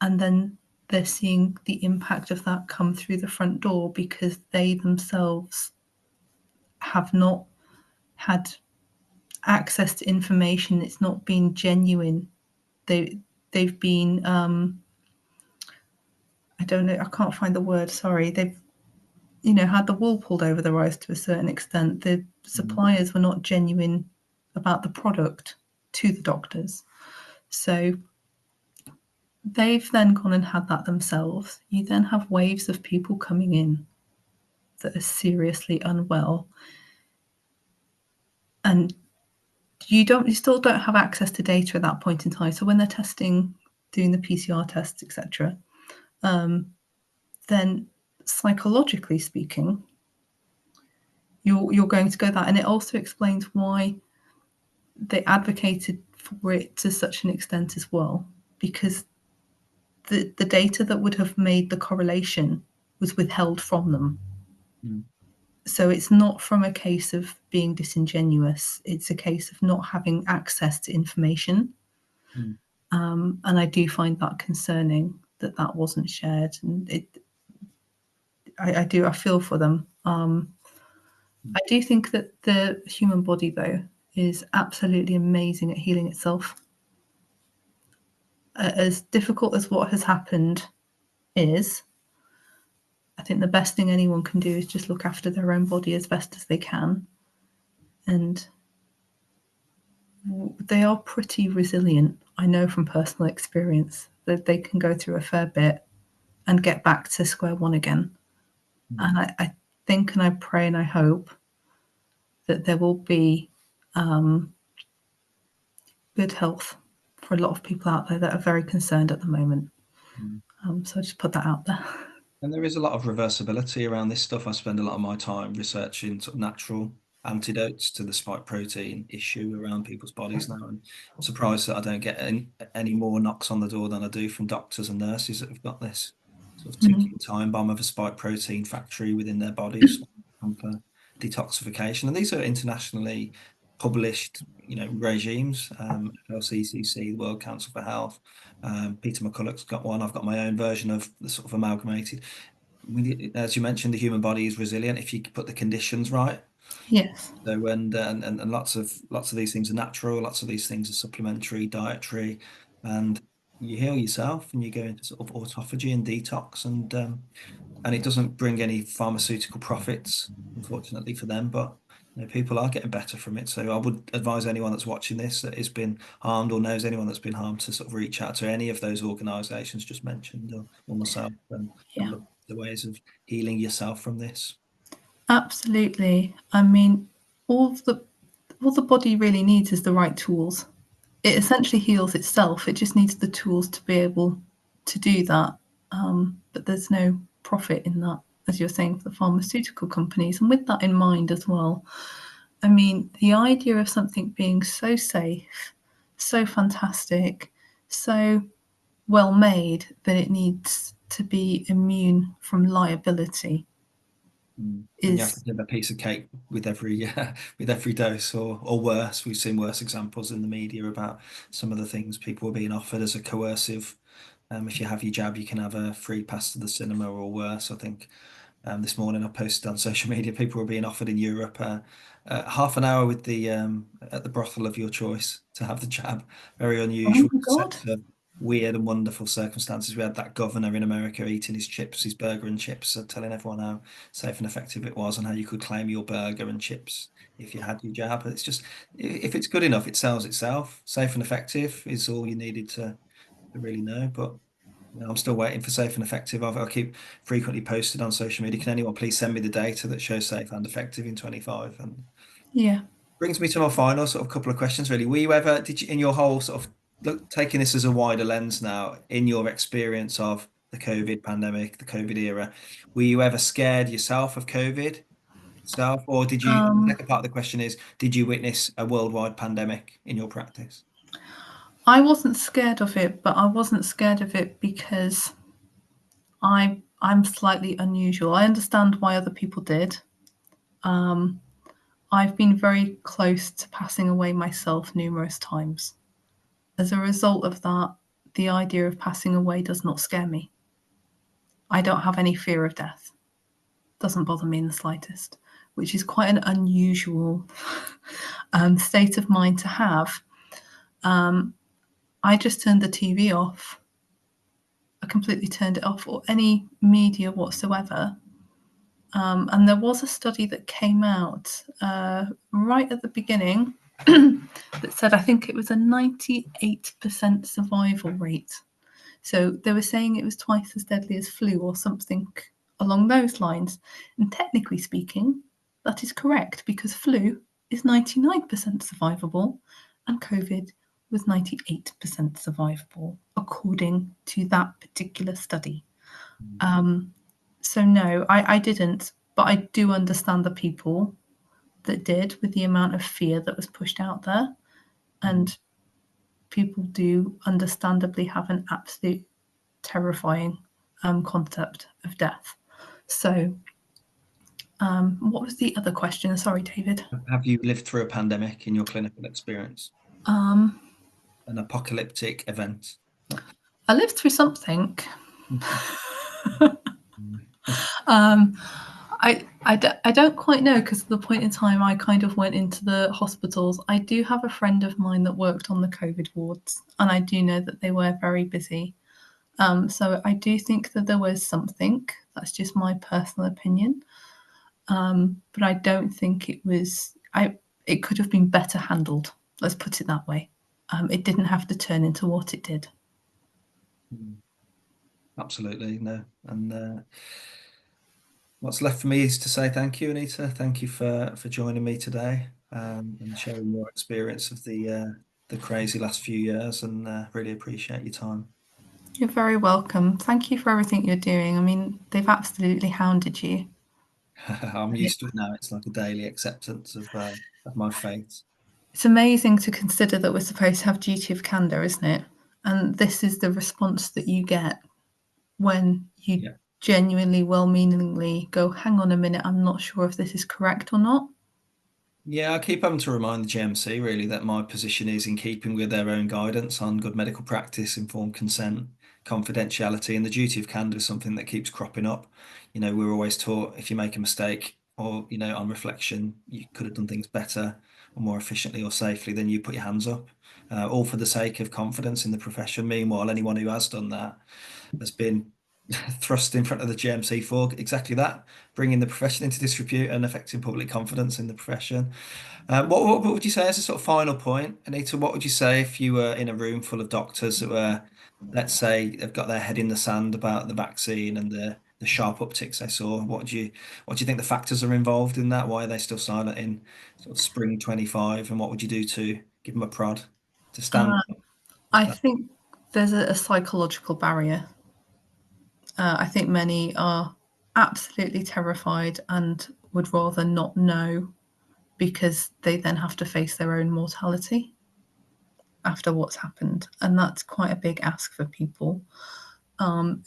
and then they're seeing the impact of that come through the front door because they themselves have not had access to information. It's not been genuine. They've been I don't know, I can't find the word, sorry. They've had the wool pulled over their eyes to a certain extent. The Mm, suppliers were not genuine about the product to the doctors. So they've then gone and had that themselves. You then have waves of people coming in that are seriously unwell, and you still don't have access to data at that point in time. So when they're testing, doing the PCR tests, etc., then psychologically speaking, you're going to go that, and it also explains why they advocated for it to such an extent as well, because the data that would have made the correlation was withheld from them. mm, So it's not from a case of being disingenuous, it's a case of not having access to information. mm, And I do find that concerning that that wasn't shared. And I feel for them. mm, I do think that the human body, though, is absolutely amazing at healing itself. As difficult as what has happened is, I think the best thing anyone can do is just look after their own body as best as they can. And they are pretty resilient. I know from personal experience that they can go through a fair bit and get back to square one again. mm, And I think and I pray and I hope that there will be good health for a lot of people out there that are very concerned at the moment. mm. So I just put that out there. And there is a lot of reversibility around this stuff. I spend a lot of my time researching sort of natural antidotes to the spike protein issue around people's bodies now. And I'm surprised that I don't get any more knocks on the door than I do from doctors and nurses that have got this sort of ticking time bomb of a spike protein factory within their bodies for detoxification. And these are internationally published, regimes. LCCC, the World Council for Health. Peter McCulloch's got one. I've got my own version of the sort of amalgamated. As you mentioned, the human body is resilient if you put the conditions right. Yes. So and lots of these things are natural, lots of these things are supplementary, dietary, and you heal yourself and you go into sort of autophagy and detox, and it doesn't bring any pharmaceutical profits, unfortunately for them, but people are getting better from it. So I would advise anyone that's watching this that has been harmed or knows anyone that's been harmed to sort of reach out to any of those organisations just mentioned, or myself, and Yeah. look at the ways of healing yourself from this. Absolutely. I mean, all the all the body really needs is the right tools. It essentially heals itself. It just needs the tools to be able to do that. But there's no profit in that, as you're saying, for the pharmaceutical companies. And with that in mind as well, I mean, the idea of something being so safe, so fantastic, so well made that it needs to be immune from liability Mm. And you have to is, give a piece of cake with every with every dose, or worse. We've seen worse examples in the media about some of the things people were being offered as a coercive. If you have your jab, you can have a free pass to the cinema, or worse. I think this morning I posted on social media people were being offered in Europe half an hour with the at the brothel of your choice to have the jab. Very oh unusual my God. set of weird and wonderful circumstances. We had that governor in America eating his chips, his burger and chips, telling everyone how safe and effective it was and how you could claim your burger and chips if you had your jab. It's just if it's good enough, it sells itself. Safe and effective is all you needed to really know, but. I'm still waiting for safe and effective. I'll keep frequently posted on social media. Can anyone please send me the data that shows safe and effective in 25? And Yeah. brings me to my final sort of couple of questions, really. Were you ever, did you, in your whole sort of look, taking this as a wider lens now, in your experience of the COVID pandemic, the COVID era, were you ever scared yourself of COVID itself, or did you? The Um, second part of the question is, did you witness a worldwide pandemic in your practice? I wasn't scared of it, but I wasn't scared of it because I'm slightly unusual. I understand why other people did. Um, I've been very close to passing away myself numerous times. As a result of that, the idea of passing away does not scare me. I don't have any fear of death. Doesn't bother me in the slightest, which is quite an unusual state of mind to have. Um, I just turned the TV off. I completely turned it off, or any media whatsoever. And there was a study that came out right at the beginning that said, I think it was a 98% survival rate. So they were saying it was twice as deadly as flu or something along those lines. And technically speaking, that is correct because flu is 99% survivable and COVID was 98% survivable, according to that particular study. Um, so, no, I didn't, but I do understand the people that did with the amount of fear that was pushed out there. Mm. And people do understandably have an absolute terrifying concept of death. So, what was the other question? Sorry, David. Have you lived through a pandemic in your clinical experience? Um, An apocalyptic event? I lived through something. Mhm. um, I don't quite know because at the point in time I kind of went into the hospitals. I do have a friend of mine that worked on the COVID wards, and I do know that they were very busy. So I do think that there was something. That's just my personal opinion. But I don't think it was. It could have been better handled. Let's put it that way. It didn't have to turn into what it did. Absolutely, no. And what's left for me is to say thank you, Anita. Thank you for joining me today, and sharing your experience of the crazy last few years, and really appreciate your time. You're very welcome. Thank you for everything you're doing. I mean, they've absolutely hounded you. I'm used to it now. It's like a daily acceptance of my fate. It's amazing to consider that we're supposed to have duty of candour, isn't it? And this is the response that you get when you Yeah. genuinely, well meaningly go, hang on a minute, I'm not sure if this is correct or not. Yeah, I keep having to remind the GMC really that my position is in keeping with their own guidance on good medical practice, informed consent, confidentiality, and the duty of candor is something that keeps cropping up. We're always taught if you make a mistake or, on reflection, you could have done things better or more efficiently or safely, then you put your hands up, all for the sake of confidence in the profession. Meanwhile, anyone who has done that has been thrust in front of the GMC for exactly that, bringing the profession into disrepute and affecting public confidence in the profession. What would you say as a sort of final point, Anita? What would you say if you were in a room full of doctors that were, let's say, they've got their head in the sand about the vaccine and the sharp upticks they saw? What do you think the factors are involved in that? Why are they still silent in sort of spring 25? And what would you do to give them a prod to stand Uh, up? I think there's a psychological barrier. I think many are absolutely terrified and would rather not know because they then have to face their own mortality after what's happened. And that's quite a big ask for people.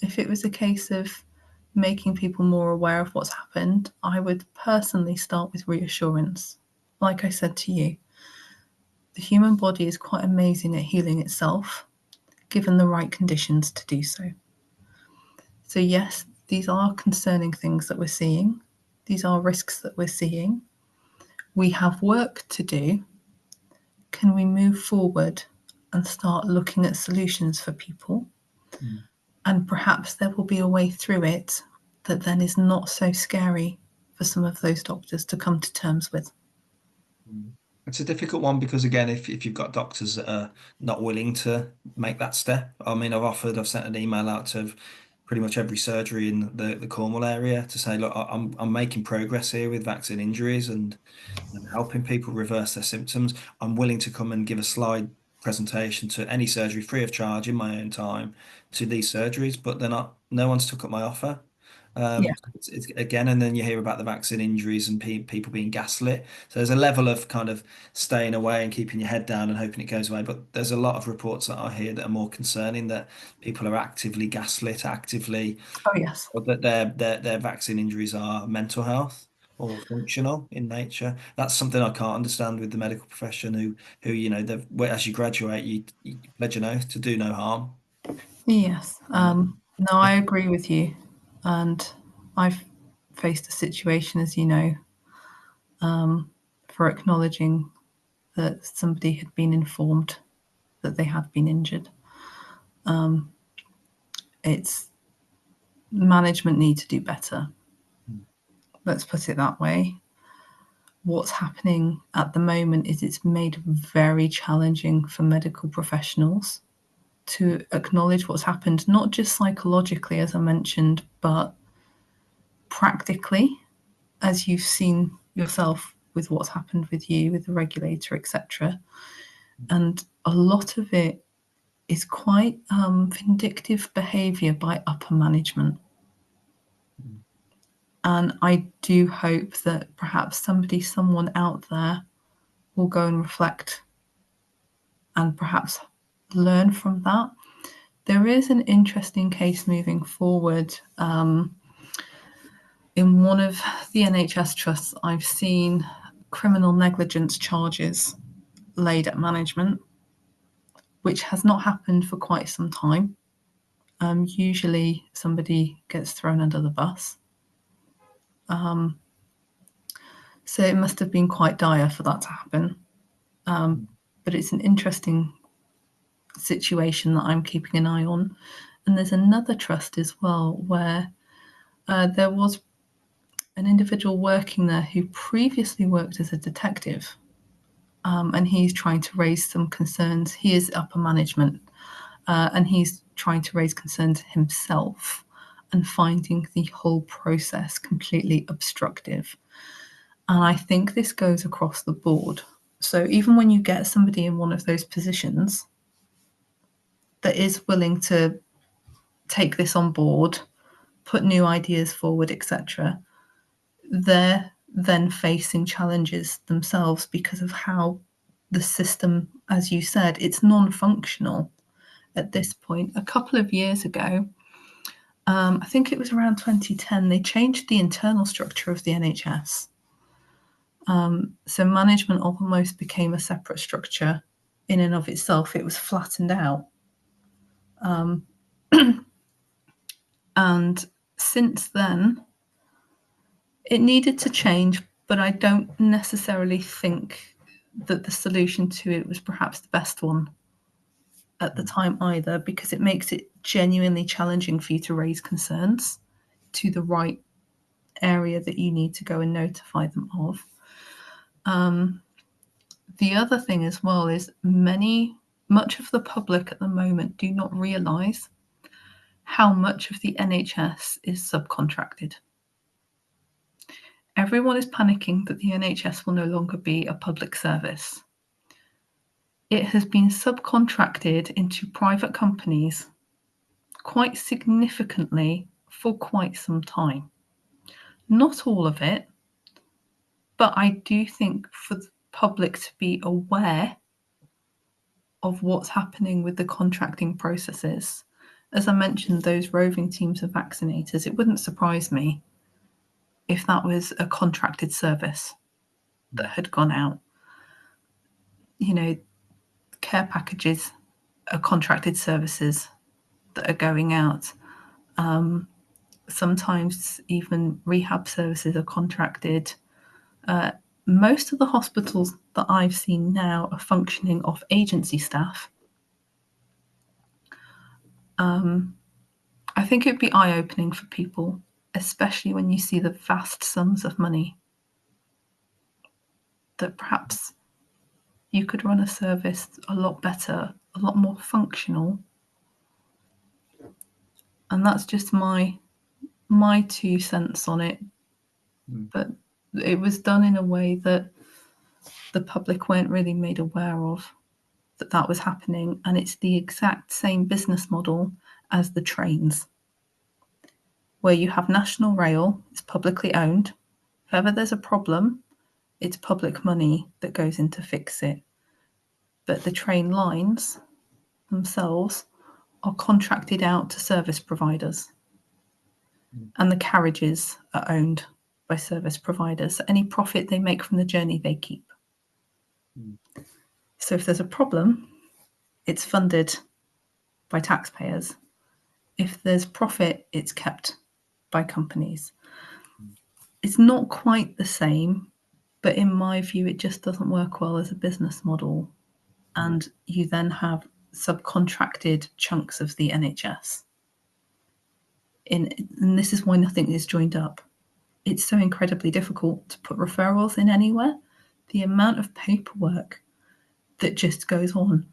If it was a case of making people more aware of what's happened, I would personally start with reassurance. Like I said to you, the human body is quite amazing at healing itself, given the right conditions to do so. So, yes, these are concerning things that we're seeing. These are risks that we're seeing. We have work to do. Can we move forward and start looking at solutions for people? Mm. And perhaps there will be a way through it that then is not so scary for some of those doctors to come to terms with. Mm. It's a difficult one because again, if you've got doctors that are not willing to make that step, I mean, I've sent an email out to pretty much every surgery in the Cornwall area to say, look, I'm making progress here with vaccine injuries and helping people reverse their symptoms. I'm willing to come and give a slide presentation to any surgery free of charge in my own time to these surgeries, but they're not. No one's took up my offer. Yeah. It's again, and then you hear about the vaccine injuries and people being gaslit. So there's a level of kind of staying away and keeping your head down and hoping it goes away. But there's a lot of reports that I hear that are more concerning, that people are actively gaslit, actively, Oh, yes. or that their vaccine injuries are mental health or functional in nature. That's something I can't understand with the medical profession, who as you graduate, you pledge an oath to do no harm. Yes. Um, No, I agree with you. And I've faced a situation, as you know, for acknowledging that somebody had been informed that they had been injured. It's management need to do better. Let's put it that way. What's happening at the moment is it's made very challenging for medical professionals to acknowledge what's happened, not just psychologically, as I mentioned, but practically, as you've seen yourself with what's happened with you, with the regulator, etc. And a lot of it is quite vindictive behaviour by upper management. And I do hope that perhaps someone out there will go and reflect and perhaps learn from that. There is an interesting case moving forward. In one of the NHS trusts, I've seen criminal negligence charges laid at management, which has not happened for quite some time. Usually somebody gets thrown under the bus. So it must have been quite dire for that to happen. But it's an interesting situation that I'm keeping an eye on. And there's another trust as well where there was an individual working there who previously worked as a detective, and he's trying to raise some concerns. He is upper management, and he's trying to raise concerns himself and finding the whole process completely obstructive. And I think this goes across the board. So even when you get somebody in one of those positions that is willing to take this on board, put new ideas forward, etc., they're then facing challenges themselves because of how the system, as you said, it's non-functional at this point. A couple of years ago, I think it was around 2010, they changed the internal structure of the NHS. So management almost became a separate structure in and of itself. It was flattened out. And since then, it needed to change, but I don't necessarily think that the solution to it was perhaps the best one at the time either, because it makes it genuinely challenging for you to raise concerns to the right area that you need to go and notify them of. The other thing as well is much of the public at the moment do not realise how much of the NHS is subcontracted. Everyone is panicking that the NHS will no longer be a public service. It has been subcontracted into private companies quite significantly for quite some time. Not all of it, but I do think for the public to be aware of what's happening with the contracting processes. As I mentioned, those roving teams of vaccinators, it wouldn't surprise me if that was a contracted service that had gone out. You know, care packages are contracted services that are going out. Sometimes even rehab services are contracted. Most of the hospitals that I've seen now are functioning off agency staff. I think it'd be eye-opening for people, especially when you see the vast sums of money that perhaps you could run a service a lot better, a lot more functional. And that's just my 2 cents on it. But it was done in a way that the public weren't really made aware of. that that was happening, and it's the exact same business model as the trains, where you have National Rail, it's publicly owned. If ever there's a problem, it's public money that goes in to fix it. But the train lines themselves are contracted out to service providers, Mm. and the carriages are owned by service providers. So any profit they make from the journey, they keep. Mm. So if there's a problem, it's funded by taxpayers. If there's profit, it's kept by companies. Mm. It's not quite the same, but in my view, it just doesn't work well as a business model. Mm. And you then have subcontracted chunks of the NHS. And this is why nothing is joined up. It's so incredibly difficult to put referrals in anywhere. The amount of paperwork that just goes on,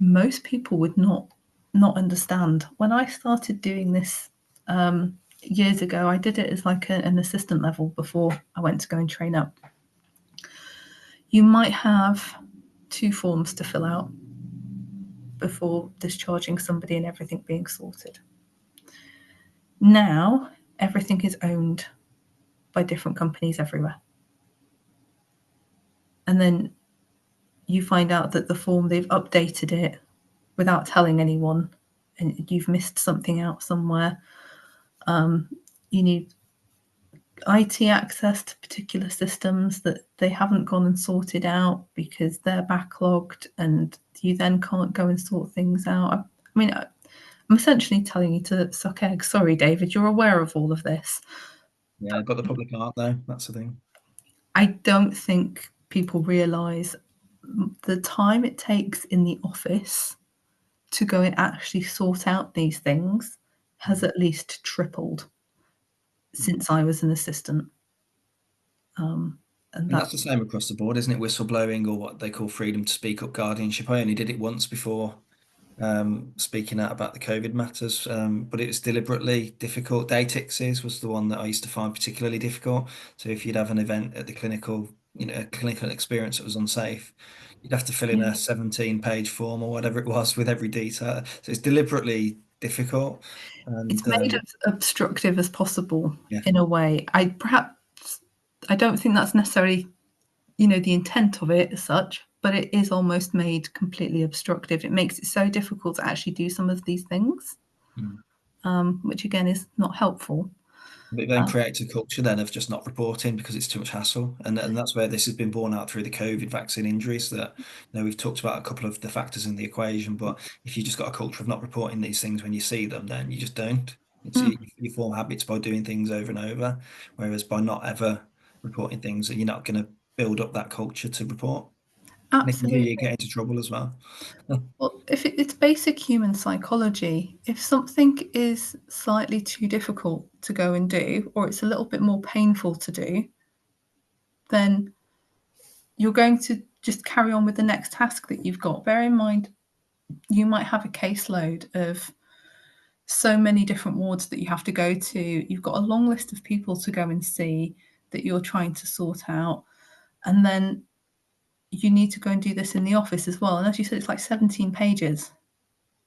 most people would not understand. When I started doing this years ago, I did it as like an assistant level before I went to go and train up. You might have 2 forms to fill out before discharging somebody and everything being sorted. Now, everything is owned by different companies everywhere. And then you find out that the form, they've updated it without telling anyone, and you've missed something out somewhere. You need IT access to particular systems that they haven't gone and sorted out because they're backlogged, and you then can't go and sort things out. I mean, I'm essentially telling you to suck eggs. Sorry, David, you're aware of all of this. Yeah, but the public aren't though. That's the thing. I don't think people realise the time it takes in the office to go and actually sort out these things has Mm. at least tripled Mm. since I was an assistant. And And that that's the same across the board, isn't it? Whistleblowing, or what they call freedom to speak up guardianship. I only did it once before, speaking out about the COVID matters, but it was deliberately difficult. Datixes was the one that I used to find particularly difficult. So if you'd have an event at the clinical, a clinical experience that was unsafe, you'd have to fill in yeah, a 17-page form or whatever it was with every detail. So it's deliberately difficult. it's And made as obstructive as possible yeah, in a way. I don't think that's necessarily the intent of it as such, but it is almost made completely obstructive. It makes it so difficult to actually do some of these things, mm. which again is not helpful. But it then creates a culture then of just not reporting because it's too much hassle, and that's where this has been borne out through the COVID vaccine injuries. That we've talked about a couple of the factors in the equation, but if you just got a culture of not reporting these things when you see them, then you just don't. It's Mm, you form habits by doing things over and over, whereas by not ever reporting things, you're not going to build up that culture to report, and it can do you absolutely. get into trouble as well. Well, if it's basic human psychology, if something is slightly too difficult to go and do, or it's a little bit more painful to do, then you're going to just carry on with the next task that you've got. Bear in mind, you might have a caseload of so many different wards that you have to go to. You've got a long list of people to go and see that you're trying to sort out. And then you need to go and do this in the office as well. And as you said, it's like 17 pages.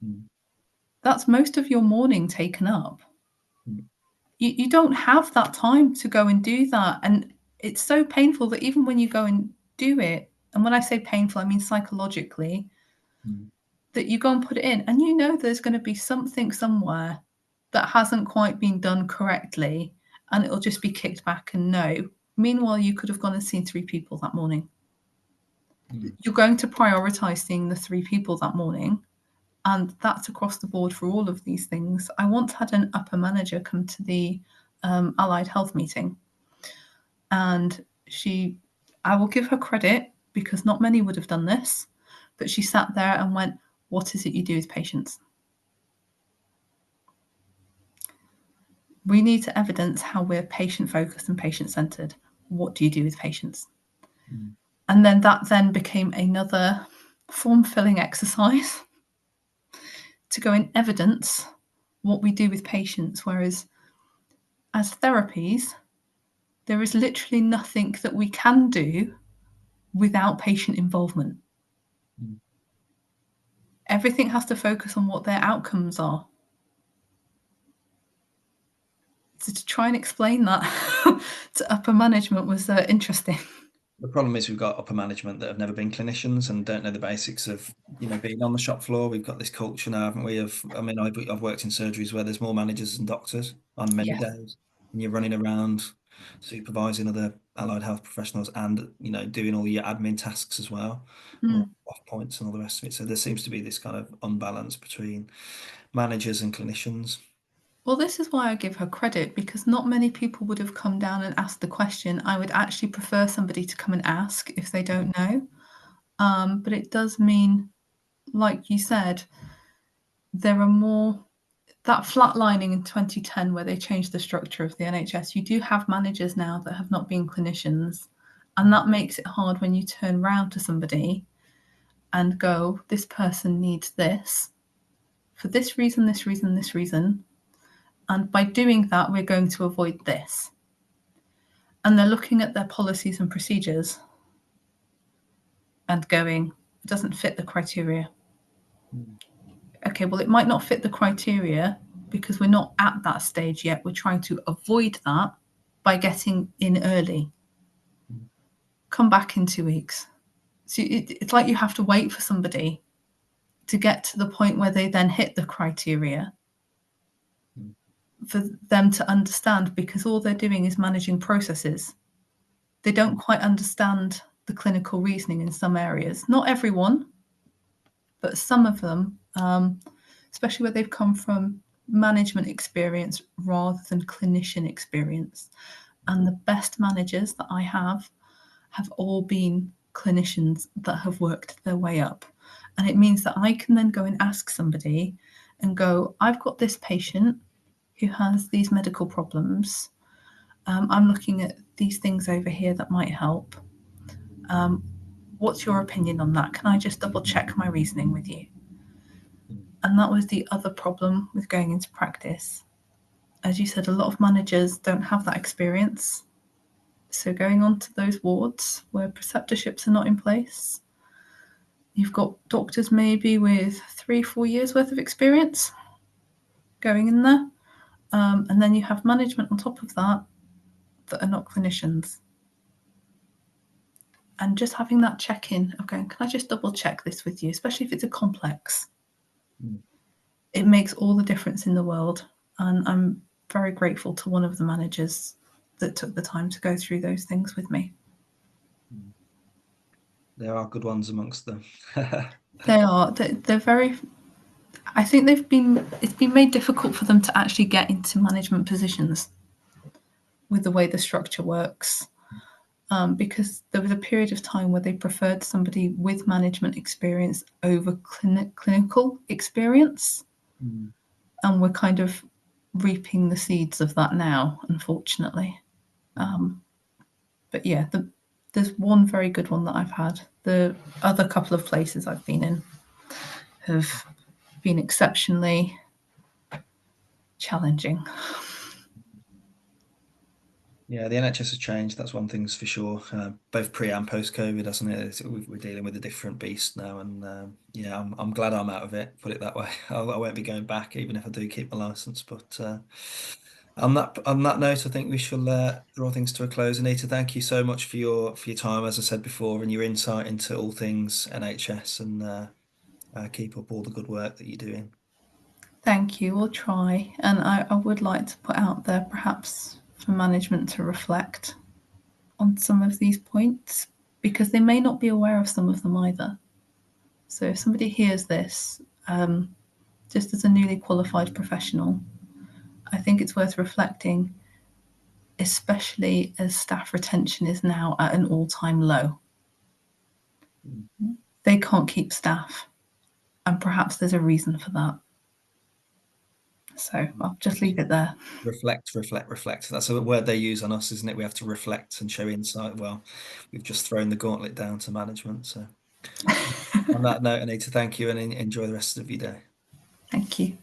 Mm. That's most of your morning taken up. Mm. You don't have that time to go and do that. And it's so painful that even when you go and do it, and when I say painful, I mean psychologically, Mm. that you go and put it in, and there's going to be something somewhere that hasn't quite been done correctly, and it'll just be kicked back and no. Meanwhile, you could have gone and seen 3 people that morning. Mm. You're going to prioritize seeing the 3 people that morning, and that's across the board for all of these things. I once had an upper manager come to the allied health meeting, and I will give her credit because not many would have done this, but she sat there and went, "What is it you do with patients? We need to evidence how we're patient focused and patient centered. What do you do with patients?" Mm. And then that then became another form filling exercise to go and evidence what we do with patients. Whereas as therapies, there is literally nothing that we can do without patient involvement. Mm. Everything has to focus on what their outcomes are. So to try and explain that to upper management was interesting. The problem is we've got upper management that have never been clinicians and don't know the basics of, being on the shop floor. We've got this culture now, haven't we? I mean, I've worked in surgeries where there's more managers than doctors on many Yes. days, and you're running around supervising other allied health professionals and, doing all your admin tasks as well, or Mm. off points and all the rest of it. So there seems to be this kind of unbalance between managers and clinicians. Well, this is why I give her credit, because not many people would have come down and asked the question. I would actually prefer somebody to come and ask if they don't know. But it does mean, like you said, there are more. That flatlining in 2010, where they changed the structure of the NHS, you do have managers now that have not been clinicians. And that makes it hard when you turn round to somebody and go, this person needs this for this reason, this reason, this reason. And by doing that, we're going to avoid this. And they're looking at their policies and procedures and going, it doesn't fit the criteria. Mm. Okay, well, it might not fit the criteria because we're not at that stage yet. We're trying to avoid that by getting in early. Mm. Come back in 2 weeks. So it's like you have to wait for somebody to get to the point where they then hit the criteria Mm. for them to understand, because all they're doing is managing processes. They don't quite understand the clinical reasoning in some areas. Not everyone, but some of them, especially where they've come from management experience rather than clinician experience. And the best managers that I have all been clinicians that have worked their way up. And it means that I can then go and ask somebody and go, I've got this patient who has these medical problems. I'm looking at these things over here that might help. What's your opinion on that? Can I just double check my reasoning with you? Mm. And that was the other problem with going into practice. As you said, a lot of managers don't have that experience. So going on to those wards where preceptorships are not in place, you've got doctors maybe with 3-4 years worth of experience going in there. And then you have management on top of that that are not clinicians. And just having that check-in of going, can I just double check this with you, especially if it's a complex, Mm. it makes all the difference in the world. And I'm very grateful to one of the managers that took the time to go through those things with me. Mm. There are good ones amongst them. They are, they're very, I think it's been made difficult for them to actually get into management positions with the way the structure works. Because there was a period of time where they preferred somebody with management experience over clinical experience. Mm. And we're kind of reaping the seeds of that now, unfortunately. Mm. But yeah, there's one very good one that I've had. The other couple of places I've been in have been exceptionally challenging. Yeah, the NHS has changed. That's one thing's for sure. Both pre and post COVID, hasn't it? We're dealing with a different beast now, and yeah, I'm glad I'm out of it. Put it that way. I won't be going back, even if I do keep my license. But on that note, I think we shall draw things to a close. Anita, thank you so much for your time, as I said before, and your insight into all things NHS, and keep up all the good work that you're doing. Thank you. We'll try. And I would like to put out there perhaps for management to reflect on some of these points, because they may not be aware of some of them either. So if somebody hears this, just as a newly qualified professional, I think it's worth reflecting, especially as staff retention is now at an all-time low. Mm. They can't keep staff, and perhaps there's a reason for that. So I'll just leave it there. Reflect, reflect, reflect. That's a word they use on us, isn't it? We have to reflect and show insight. Well, we've just thrown the gauntlet down to management. So, on that note, Anita, thank you and enjoy the rest of your day. Thank you.